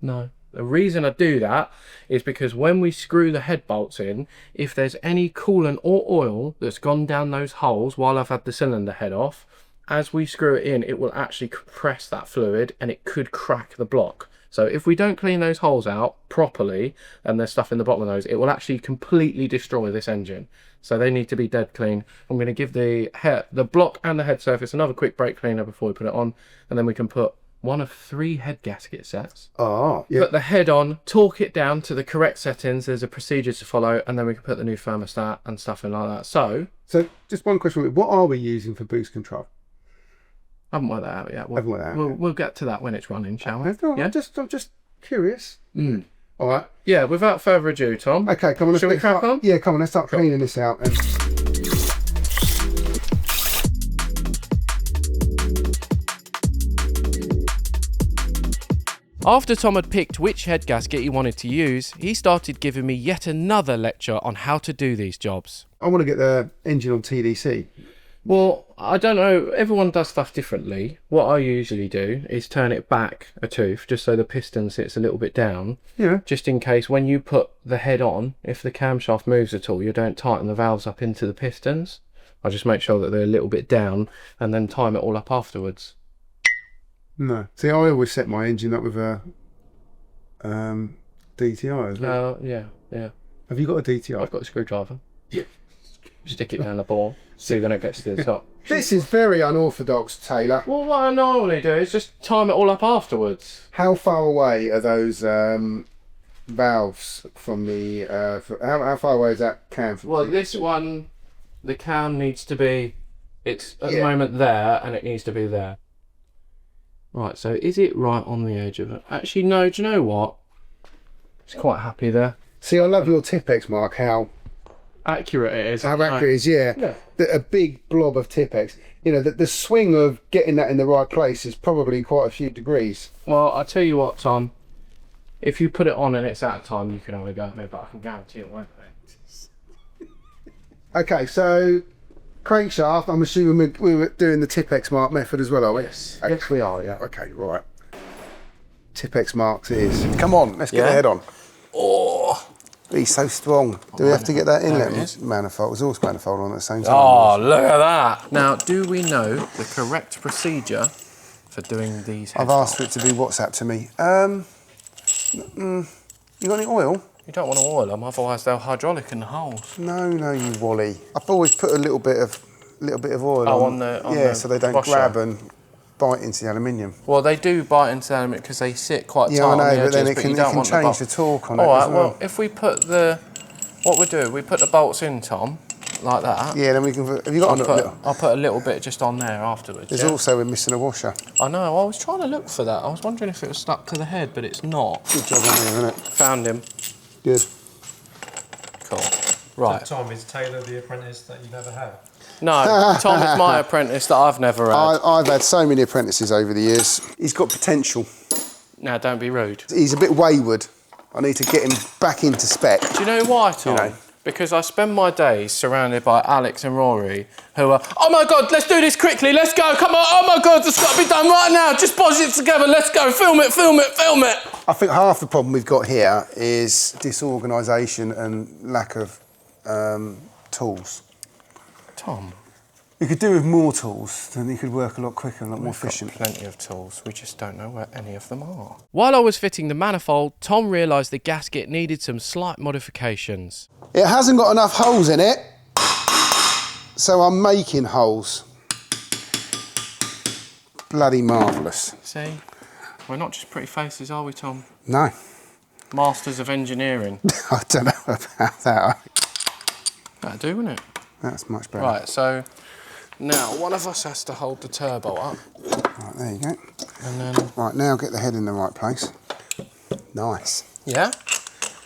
No. The reason I do that is because when we screw the head bolts in, if there's any coolant or oil that's gone down those holes while I've had the cylinder head off, as we screw it in, it will actually compress that fluid and it could crack the block. So if we don't clean those holes out properly and there's stuff in the bottom of those, it will actually completely destroy this engine. So they need to be dead clean. I'm going to give the block and the head surface another quick brake cleaner before we put it on, and then we can put one of 3 head gasket sets. Oh, yeah. Put the head on, torque it down to the correct settings. There's a procedure to follow, and then we can put the new thermostat and stuff in like that. So just one question. What are we using for boost control? I haven't worked that out yet. We'll get to that when it's running, shall we? Yeah? I'm just curious. All right. Yeah, without further ado, Tom. Okay, come on. Shall we crack on? Yeah, come on. Let's start cleaning this out. After Tom had picked which head gasket he wanted to use, he started giving me yet another lecture on how to do these jobs. I want to get the engine on TDC. Well, I don't know. Everyone does stuff differently. What I usually do is turn it back a tooth, just so the piston sits a little bit down. Yeah. Just in case when you put the head on, if the camshaft moves at all, you don't tighten the valves up into the pistons. I just make sure that they're a little bit down and then time it all up afterwards. No. See, I always set my engine up with a DTI as well. Yeah. Have you got a DTI? I've got a screwdriver. Yeah. Stick it down the bore, see when it gets to the top. This is very unorthodox, Taylor. Well, what I normally do is just time it all up afterwards. How far away are those valves from the... how far away is that cam from? Well, this one, the cam needs to be... It's at the moment there, and it needs to be there. Right, so is it right on the edge of it? Actually, no, do you know what? It's quite happy there. See, I love your Tipex, Mark, how accurate it is. How accurate it is, yeah. A big blob of Tipex. You know, the swing of getting that in the right place is probably quite a few degrees. Well, I tell you what, Tom. If you put it on and it's out of time, you can have a go at me, but I can guarantee it won't be. Okay, so crankshaft, I'm assuming we were doing the Tipex mark method as well, are we? Yes, yes we are, yeah. Okay, right. Tipex marks it is. Come on, let's get the head on. Oh, he's so strong. Do we have to get that inlet manifold, exhaust manifold on at the same time? Oh, look at that. Now, do we know the correct procedure for doing these head I've asked for it to be WhatsApp to me. You got any oil? You don't want to oil them, otherwise they'll hydraulic in the holes. No, you Wally. I've always put a little bit of oil on the so they don't washer. grab and bite into the aluminium. Well, they do bite into the aluminium because they sit quite tight on the but edges, then it but can, you don't want change the torque on all it right, as well. well, if we put what we do, we put the bolts in, Tom, like that. Yeah, then we can. Have you got? I'll put a little bit just on there afterwards. There's also we're missing a washer. I know. I was trying to look for that. I was wondering if it was stuck to the head, but it's not. Good job on here, isn't it? Found him. Good. Cool. Right. So Tom, is Taylor the apprentice that you've ever had? No, Tom is my apprentice that I've never had. I've had so many apprentices over the years. He's got potential. Now, don't be rude. He's a bit wayward. I need to get him back into spec. Do you know why, Tom? You know. Because I spend my days surrounded by Alex and Rory, who are, oh my God, let's do this quickly, let's go, come on, oh my God, it's got to be done right now, just put it together, let's go, film it, film it, film it. I think half the problem we've got here is disorganisation and lack of tools. Tom. You could do with more tools, then you could work a lot quicker and a lot more efficient. Plenty of tools, we just don't know where any of them are. While I was fitting the manifold, Tom realised the gasket needed some slight modifications. It hasn't got enough holes in it, so I'm making holes. Bloody marvellous. See, we're not just pretty faces, are we, Tom? No. Masters of engineering. I don't know about that. That'll do, wouldn't it? That's much better. Right, so now one of us has to hold the turbo up. Right, there you go. And then... Right, now get the head in the right place. Nice. Yeah?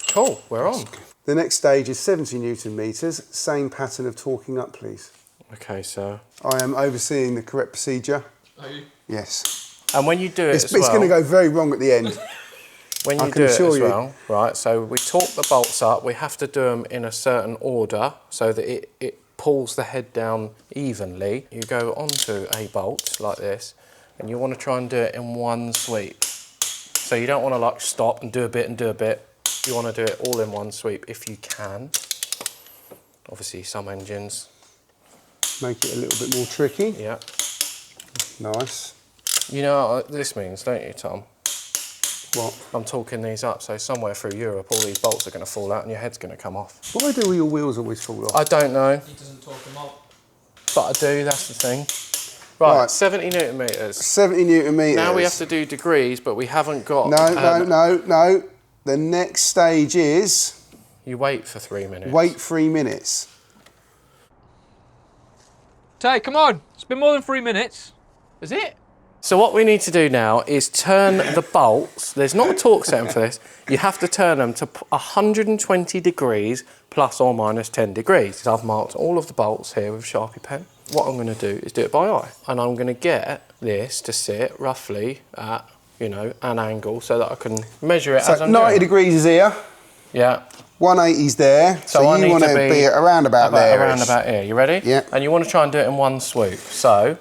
Cool, we're on. The next stage is 70 Newton meters. Same pattern of torquing up, please. Okay, so... I am overseeing the correct procedure. Are you? Yes. And when you do it It's going to go very wrong at the end. When you do it as well, right, so we torque the bolts up, we have to do them in a certain order so that it pulls the head down evenly. You go onto a bolt like this, and you want to try and do it in one sweep. So you don't want to like stop and do a bit and do a bit. You want to do it all in one sweep if you can. Obviously some engines. Make it a little bit more tricky. Yeah. Nice. You know what this means, don't you, Tom? What? I'm talking these up, so somewhere through Europe all these bolts are going to fall out and your head's going to come off. Why do all your wheels always fall off? I don't know. He doesn't talk them up. But I do, that's the thing. Right, 70 Newton meters. 70 Newton meters. Now we have to do degrees, but we haven't got... No. The next stage is... You wait for 3 minutes. Wait 3 minutes. Tay, come on. It's been more than 3 minutes. Is it? So what we need to do now is turn the bolts. There's not a torque setting for this. You have to turn them to 120 degrees plus or minus 10 degrees. I've marked all of the bolts here with a Sharpie pen. What I'm going to do is do it by eye. And I'm going to get this to sit roughly at, you know, an angle so that I can measure it as I'm 90 doing. degrees is here. Yeah. 180's there, so I you need want to to be around about there. Around about here. You ready? Yeah. And you want to try and do it in one swoop. So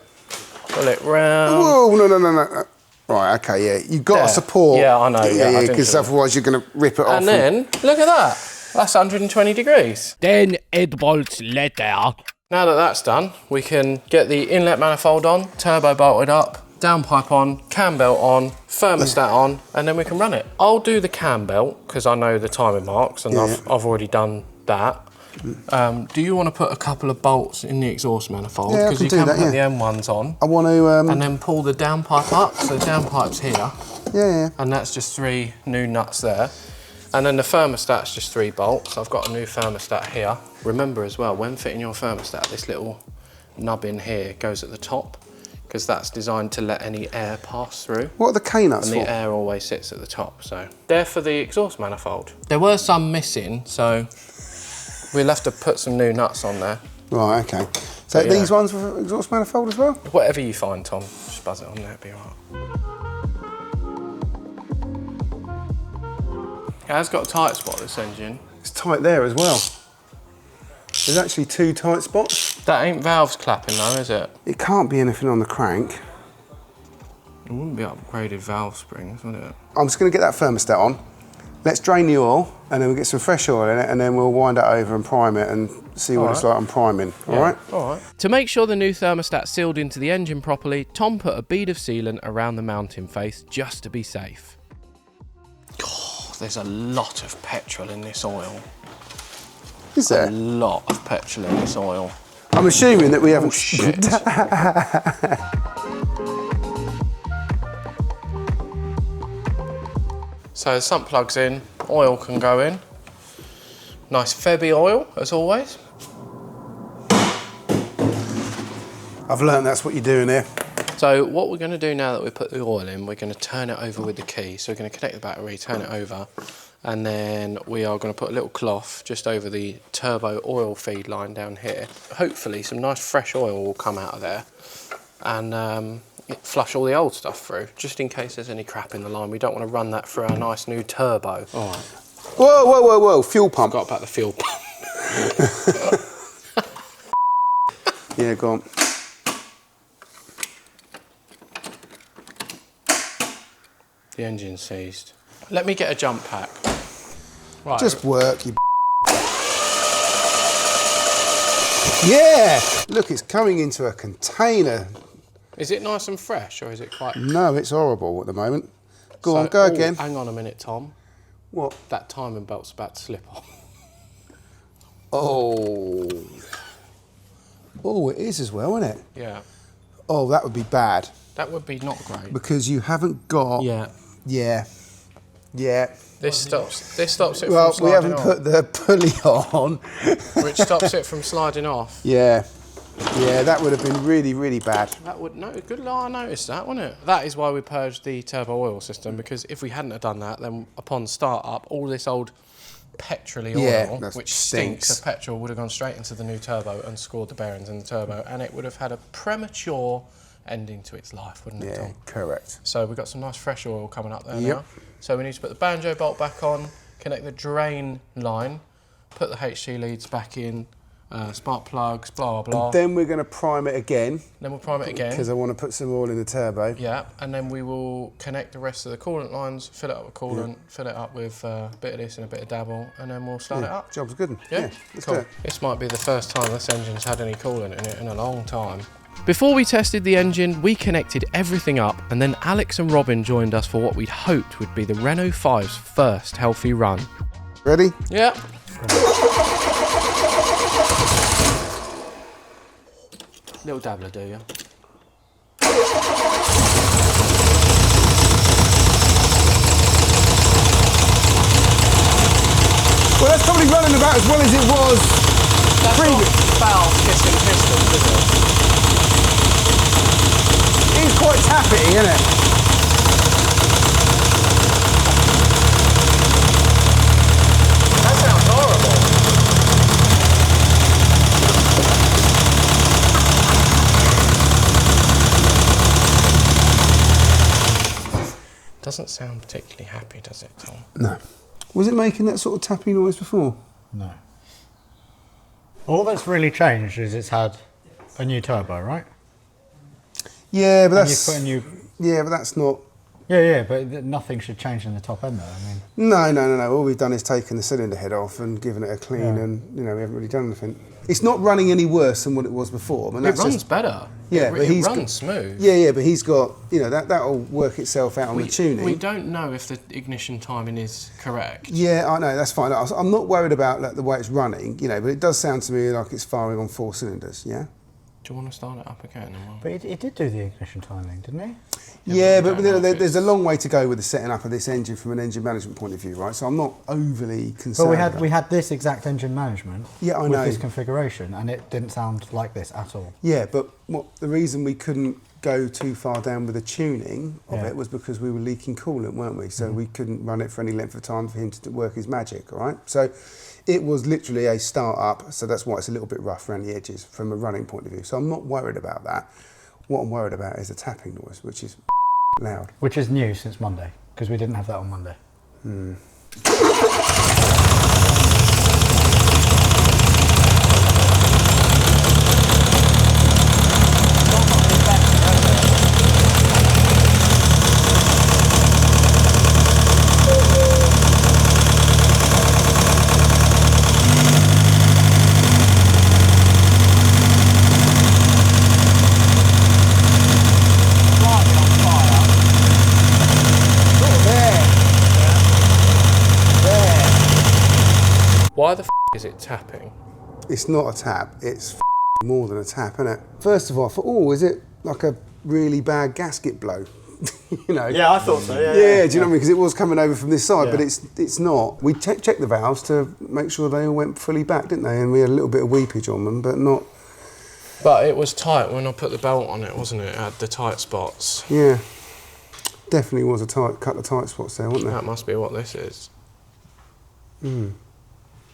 pull it round. Whoa, no. Right, okay, yeah. You've got to support. Yeah, I know. Yeah, because otherwise you're going to rip it off. And then, look at that. That's 120 degrees. Then 8 volts later. Now that that's done, we can get the inlet manifold on, turbo bolted up, downpipe on, cam belt on, thermostat on, and then we can run it. I'll do the cam belt, because I know the timing marks, and I've already done that. Do you want to put a couple of bolts in the exhaust manifold? Yeah, because you can put the M1s on. I want to... and then pull the downpipe up, so the downpipe's here. Yeah. And that's just 3 new nuts there. And then the thermostat's just 3 bolts. I've got a new thermostat here. Remember as well, when fitting your thermostat, this little nub in here goes at the top, because that's designed to let any air pass through. What are the K-nuts for? And the air always sits at the top, so. They're for the exhaust manifold. There were some missing, so we'll have to put some new nuts on there. Right, okay. So these ones for exhaust manifold as well? Whatever you find, Tom, just buzz it on there, it'll be all right. It has got a tight spot, this engine. It's tight there as well. There's actually 2 tight spots. That ain't valves clapping though, is it? It can't be anything on the crank. It wouldn't be upgraded valve springs, would it? I'm just going to get that thermostat on. Let's drain the oil, and then we'll get some fresh oil in it, and then we'll wind it over and prime it and see what it's like on priming, all right? All right. To make sure the new thermostat sealed into the engine properly, Tom put a bead of sealant around the mounting face just to be safe. God, there's a lot of petrol in this oil. Is there? A lot of petrol in this oil. I'm assuming that we haven't... shit. So the sump plugs in, oil can go in. Nice Febby oil, as always. I've learned that's what you're doing here. So what we're going to do now that we put the oil in, we're going to turn it over with the key. So we're going to connect the battery, turn it over, and then we are going to put a little cloth just over the turbo oil feed line down here. Hopefully some nice fresh oil will come out of there, and flush all the old stuff through, just in case there's any crap in the line. We don't want to run that through our nice new turbo. All right. Whoa, fuel pump. Forgot about the fuel pump. Yeah, go on. The engine's seized. Let me get a jump pack. Right. Just work, you Yeah! Look, it's coming into a container. Is it nice and fresh, or is it quite... No, it's horrible at the moment. Go on, go again. Hang on a minute, Tom. What? That timing belt's about to slip off. Oh. Oh, it is as well, isn't it? Yeah. Oh, that would be bad. That would be not great. Because you haven't got... Yeah. Yeah. This stops it from sliding off. Well, we haven't put the pulley on. Which stops it from sliding off. Yeah, that would have been really, really bad. That would, no, good law, I noticed that, wouldn't it? That is why we purged the turbo oil system, because if we hadn't have done that, then upon start up, all this old petrol-y oil, which stinks of petrol, would have gone straight into the new turbo and scored the bearings in the turbo, and it would have had a premature ending to its life, wouldn't it, Tom? Yeah, correct. So we've got some nice fresh oil coming up there now. So we need to put the banjo bolt back on, connect the drain line, put the HC leads back in, spark plugs, blah, blah, blah. And then we're going to prime it again. Then we'll prime it again. Because I want to put some oil in the turbo. Yeah, and then we will connect the rest of the coolant lines, fill it up with coolant, fill it up with a bit of this and a bit of dabble, and then we'll start it up. Job's good. Yeah, let's cool. do it. This might be the first time this engine's had any coolant in it in a long time. Before we tested the engine, we connected everything up, and then Alex and Robin joined us for what we'd hoped would be the Renault 5's first healthy run. Ready? Yeah. Little dabbler, do you? Well, that's probably running about as well as it was. That's not valve kissing pistons, is it? It's quite tappy, isn't it? That sounds horrible. Doesn't sound particularly happy, does it, Tom? No. Was it making that sort of tappy noise before? No. All that's really changed is it's had a new turbo, right? Yeah, but And that's... you put a new... Yeah, but that's not... Yeah, but nothing should change in the top end though, I mean... No. All we've done is taken the cylinder head off and given it a clean and, you know, we haven't really done anything. It's not running any worse than what it was before. I mean, it runs better. Yeah, but it runs smooth. Yeah, but he's got, you know, that'll work itself out on the tuning. We don't know if the ignition timing is correct. Yeah, I know, that's fine. I'm not worried about like, the way it's running, you know, but it does sound to me like it's firing on 4 cylinders, yeah? Do you want to start it up again? But it did do the ignition timing, didn't it? Yeah, but there's a long way to go with the setting up of this engine from an engine management point of view, right? So I'm not overly concerned. But we had this exact engine management with this configuration, and it didn't sound like this at all. Yeah, but the reason we couldn't go too far down with the tuning of it was because we were leaking coolant, weren't we? So we couldn't run it for any length of time for him to work his magic, all right? So it was literally a start-up, so that's why it's a little bit rough around the edges from a running point of view. So I'm not worried about that. What I'm worried about is the tapping noise, which is loud. Which is new since Monday, because we didn't have that on Monday. Why the f is it tapping? It's not a tap, it's more than a tap, isn't it? First of all, I thought, is it like a really bad gasket blow? You know? Yeah, I thought so, Yeah, do you know what I mean? Because it was coming over from this side, but it's not. We checked the valves to make sure they all went fully back, didn't they? And we had a little bit of weepage on them, but not... But it was tight when I put the belt on it, wasn't it? It had the tight spots. Yeah. Definitely was a couple of tight spots there, wasn't there? That must be what this is.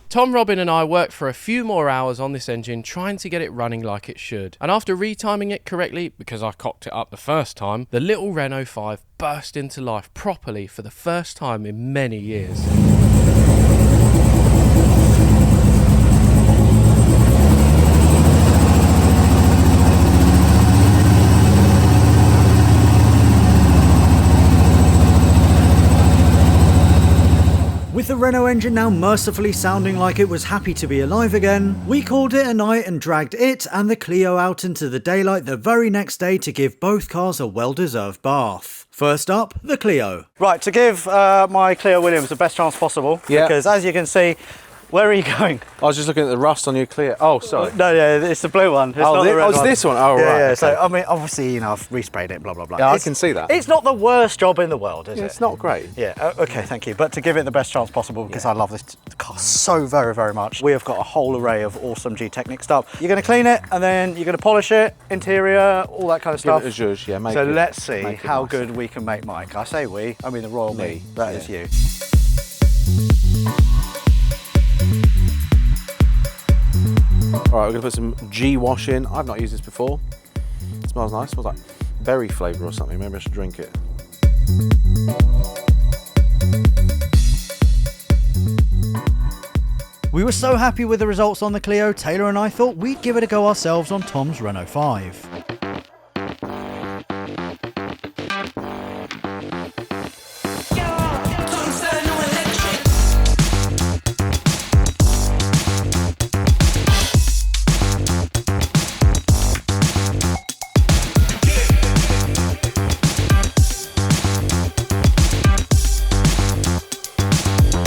Tom, Robin and I worked for a few more hours on this engine trying to get it running like it should. And after retiming it correctly, because I cocked it up the first time, the little Renault 5 burst into life properly for the first time in many years. With the Renault engine now mercifully sounding like it was happy to be alive again, we called it a night and dragged it and the Clio out into the daylight the very next day to give both cars a well-deserved bath. First up, the Clio. Right, to give my Clio Williams the best chance possible, because as you can see, where are you going? I was just looking at the rust on your Clio. Oh, sorry. No, it's the blue one. It's not the red it's one. this one? Oh, right. Yeah, Okay. so, I mean, obviously, you know, I've resprayed it, blah, blah, blah. Yeah, I can see that. It's not the worst job in the world, is it? It's not great. Yeah, okay, thank you. But to give it the best chance possible, because I love this car so very, very much, we have got a whole array of awesome G-Technic stuff. You're going to clean it, and then you're going to polish it, interior, all that kind of stuff. Give it a zhuzh, yeah, make so it, let's see make it how nice. good we can make Mike. I say we, I mean the royal me. That is you. All right, we're gonna put some G-wash in. I've not used this before. It smells nice. It smells like berry flavour or something. Maybe I should drink it. We were so happy with the results on the Clio, Taylor and I thought we'd give it a go ourselves on Tom's Renault 5.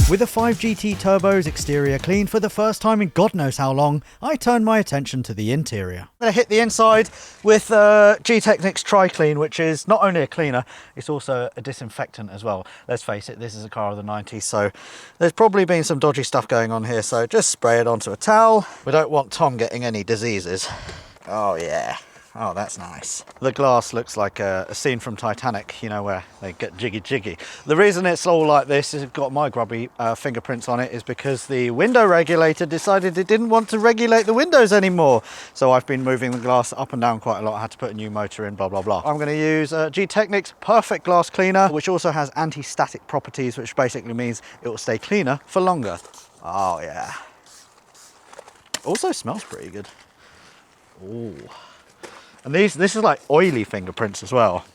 With the 5GT Turbo's exterior clean for the first time in God knows how long, I turned my attention to the interior. I'm going to hit the inside with G-Technic's Tri-Clean, which is not only a cleaner, it's also a disinfectant as well. Let's face it, this is a car of the 90s, so there's probably been some dodgy stuff going on here, so just spray it onto a towel. We don't want Tom getting any diseases. Oh yeah. Oh, that's nice. The glass looks like a scene from Titanic, you know, where they get jiggy. The reason it's all like this, it's got my grubby fingerprints on it, is because the window regulator decided it didn't want to regulate the windows anymore. So I've been moving the glass up and down quite a lot. I had to put a new motor in, blah, blah, blah. I'm going to use G-Technic's Perfect Glass Cleaner, which also has anti-static properties, which basically means it will stay cleaner for longer. Oh, yeah. Also smells pretty good. Ooh. And this is like oily fingerprints as well.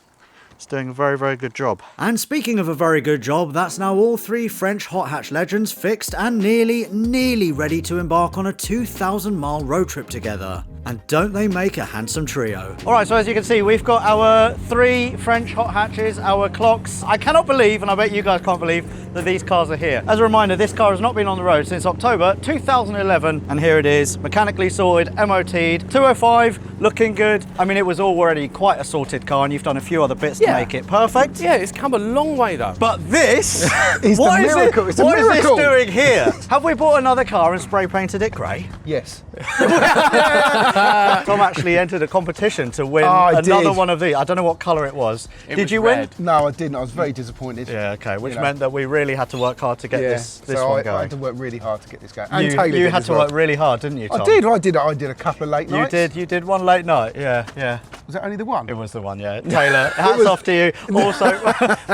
It's doing a very, very good job. And speaking of a very good job, that's now all 3 French hot hatch legends fixed and nearly ready to embark on a 2,000-mile road trip together. And don't they make a handsome trio? All right, so as you can see, we've got our 3 French hot hatches, our clocks. I cannot believe, and I bet you guys can't believe, that these cars are here. As a reminder, this car has not been on the road since October 2011, and here it is, mechanically sorted, MOT'd, 205, looking good. I mean, it was already quite a sorted car, and you've done a few other bits to make it perfect. Yeah, it's come a long way though. But this, It's what a is miracle. it? It's a What is this miracle. doing here? Have we bought another car and spray painted it grey? Yes. Tom actually entered a competition to win I another did. one of these. I don't know what colour it was. It Did was you red. win? No, I didn't. I was very disappointed. Yeah, okay, which You know. meant that we really had to work hard to get this so one I going. had to work really hard to get this going. And You Taylor did had as to well. work really hard, didn't you, Tom? I did a couple of late You nights. you did one late night, yeah. Was that only the one? It was the one, yeah. Taylor, hats off to you. Also,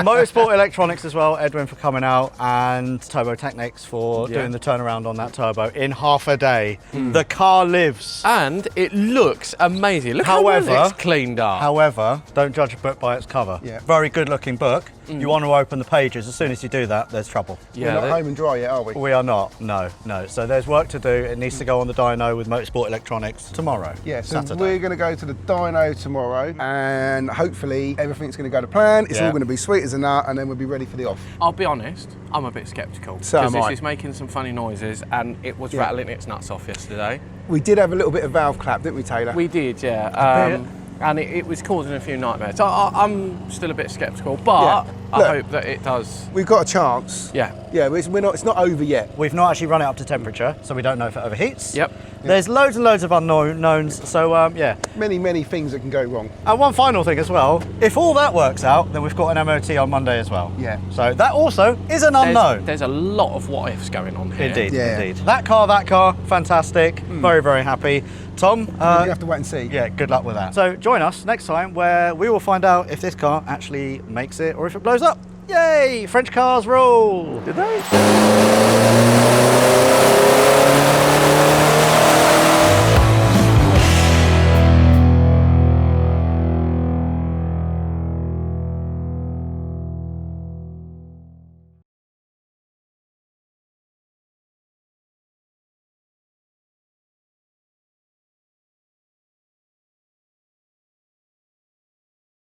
Motorsport Electronics as well, Edwin for coming out, and Turbo Technics for doing the turnaround on that turbo in half a day. The car lives. And it looks amazing. Look However- how well it's cleaned up. However, don't judge a book by its cover. Yeah. Very good looking book. You want to open the pages. As soon as you do that, there's trouble. We're not home and dry yet, are we? We are not, no. So there's work to do. It needs to go on the dyno with Motorsport Electronics tomorrow. Yeah, so Saturday. we're going to go to the dyno tomorrow, and hopefully everything's going to go to plan. It's all going to be sweet as a nut, and then we'll be ready for the off. I'll be honest, I'm a bit sceptical. So am Because I. this is making some funny noises and it was rattling its nuts off yesterday. We did have a little bit of valve clap, didn't we, Taylor? We did, yeah. And it was causing a few nightmares. So I'm still a bit sceptical, but I Look, hope that it does. We've got a chance. Yeah. Yeah, but it's not over yet. We've not actually run it up to temperature, so we don't know if it overheats. Yep. There's loads and loads of unknowns, so yeah. Many things that can go wrong. And one final thing as well, if all that works out, then we've got an MOT on Monday as well. Yeah. So that also is an unknown. There's a lot of what ifs going on here. Indeed, Yeah. indeed. That car, fantastic. Very, very happy. Tom, You have to wait and see. yeah, good luck with that. So join us next time where we will find out if this car actually makes it or if it blows up. Yay! French cars rule! Did they?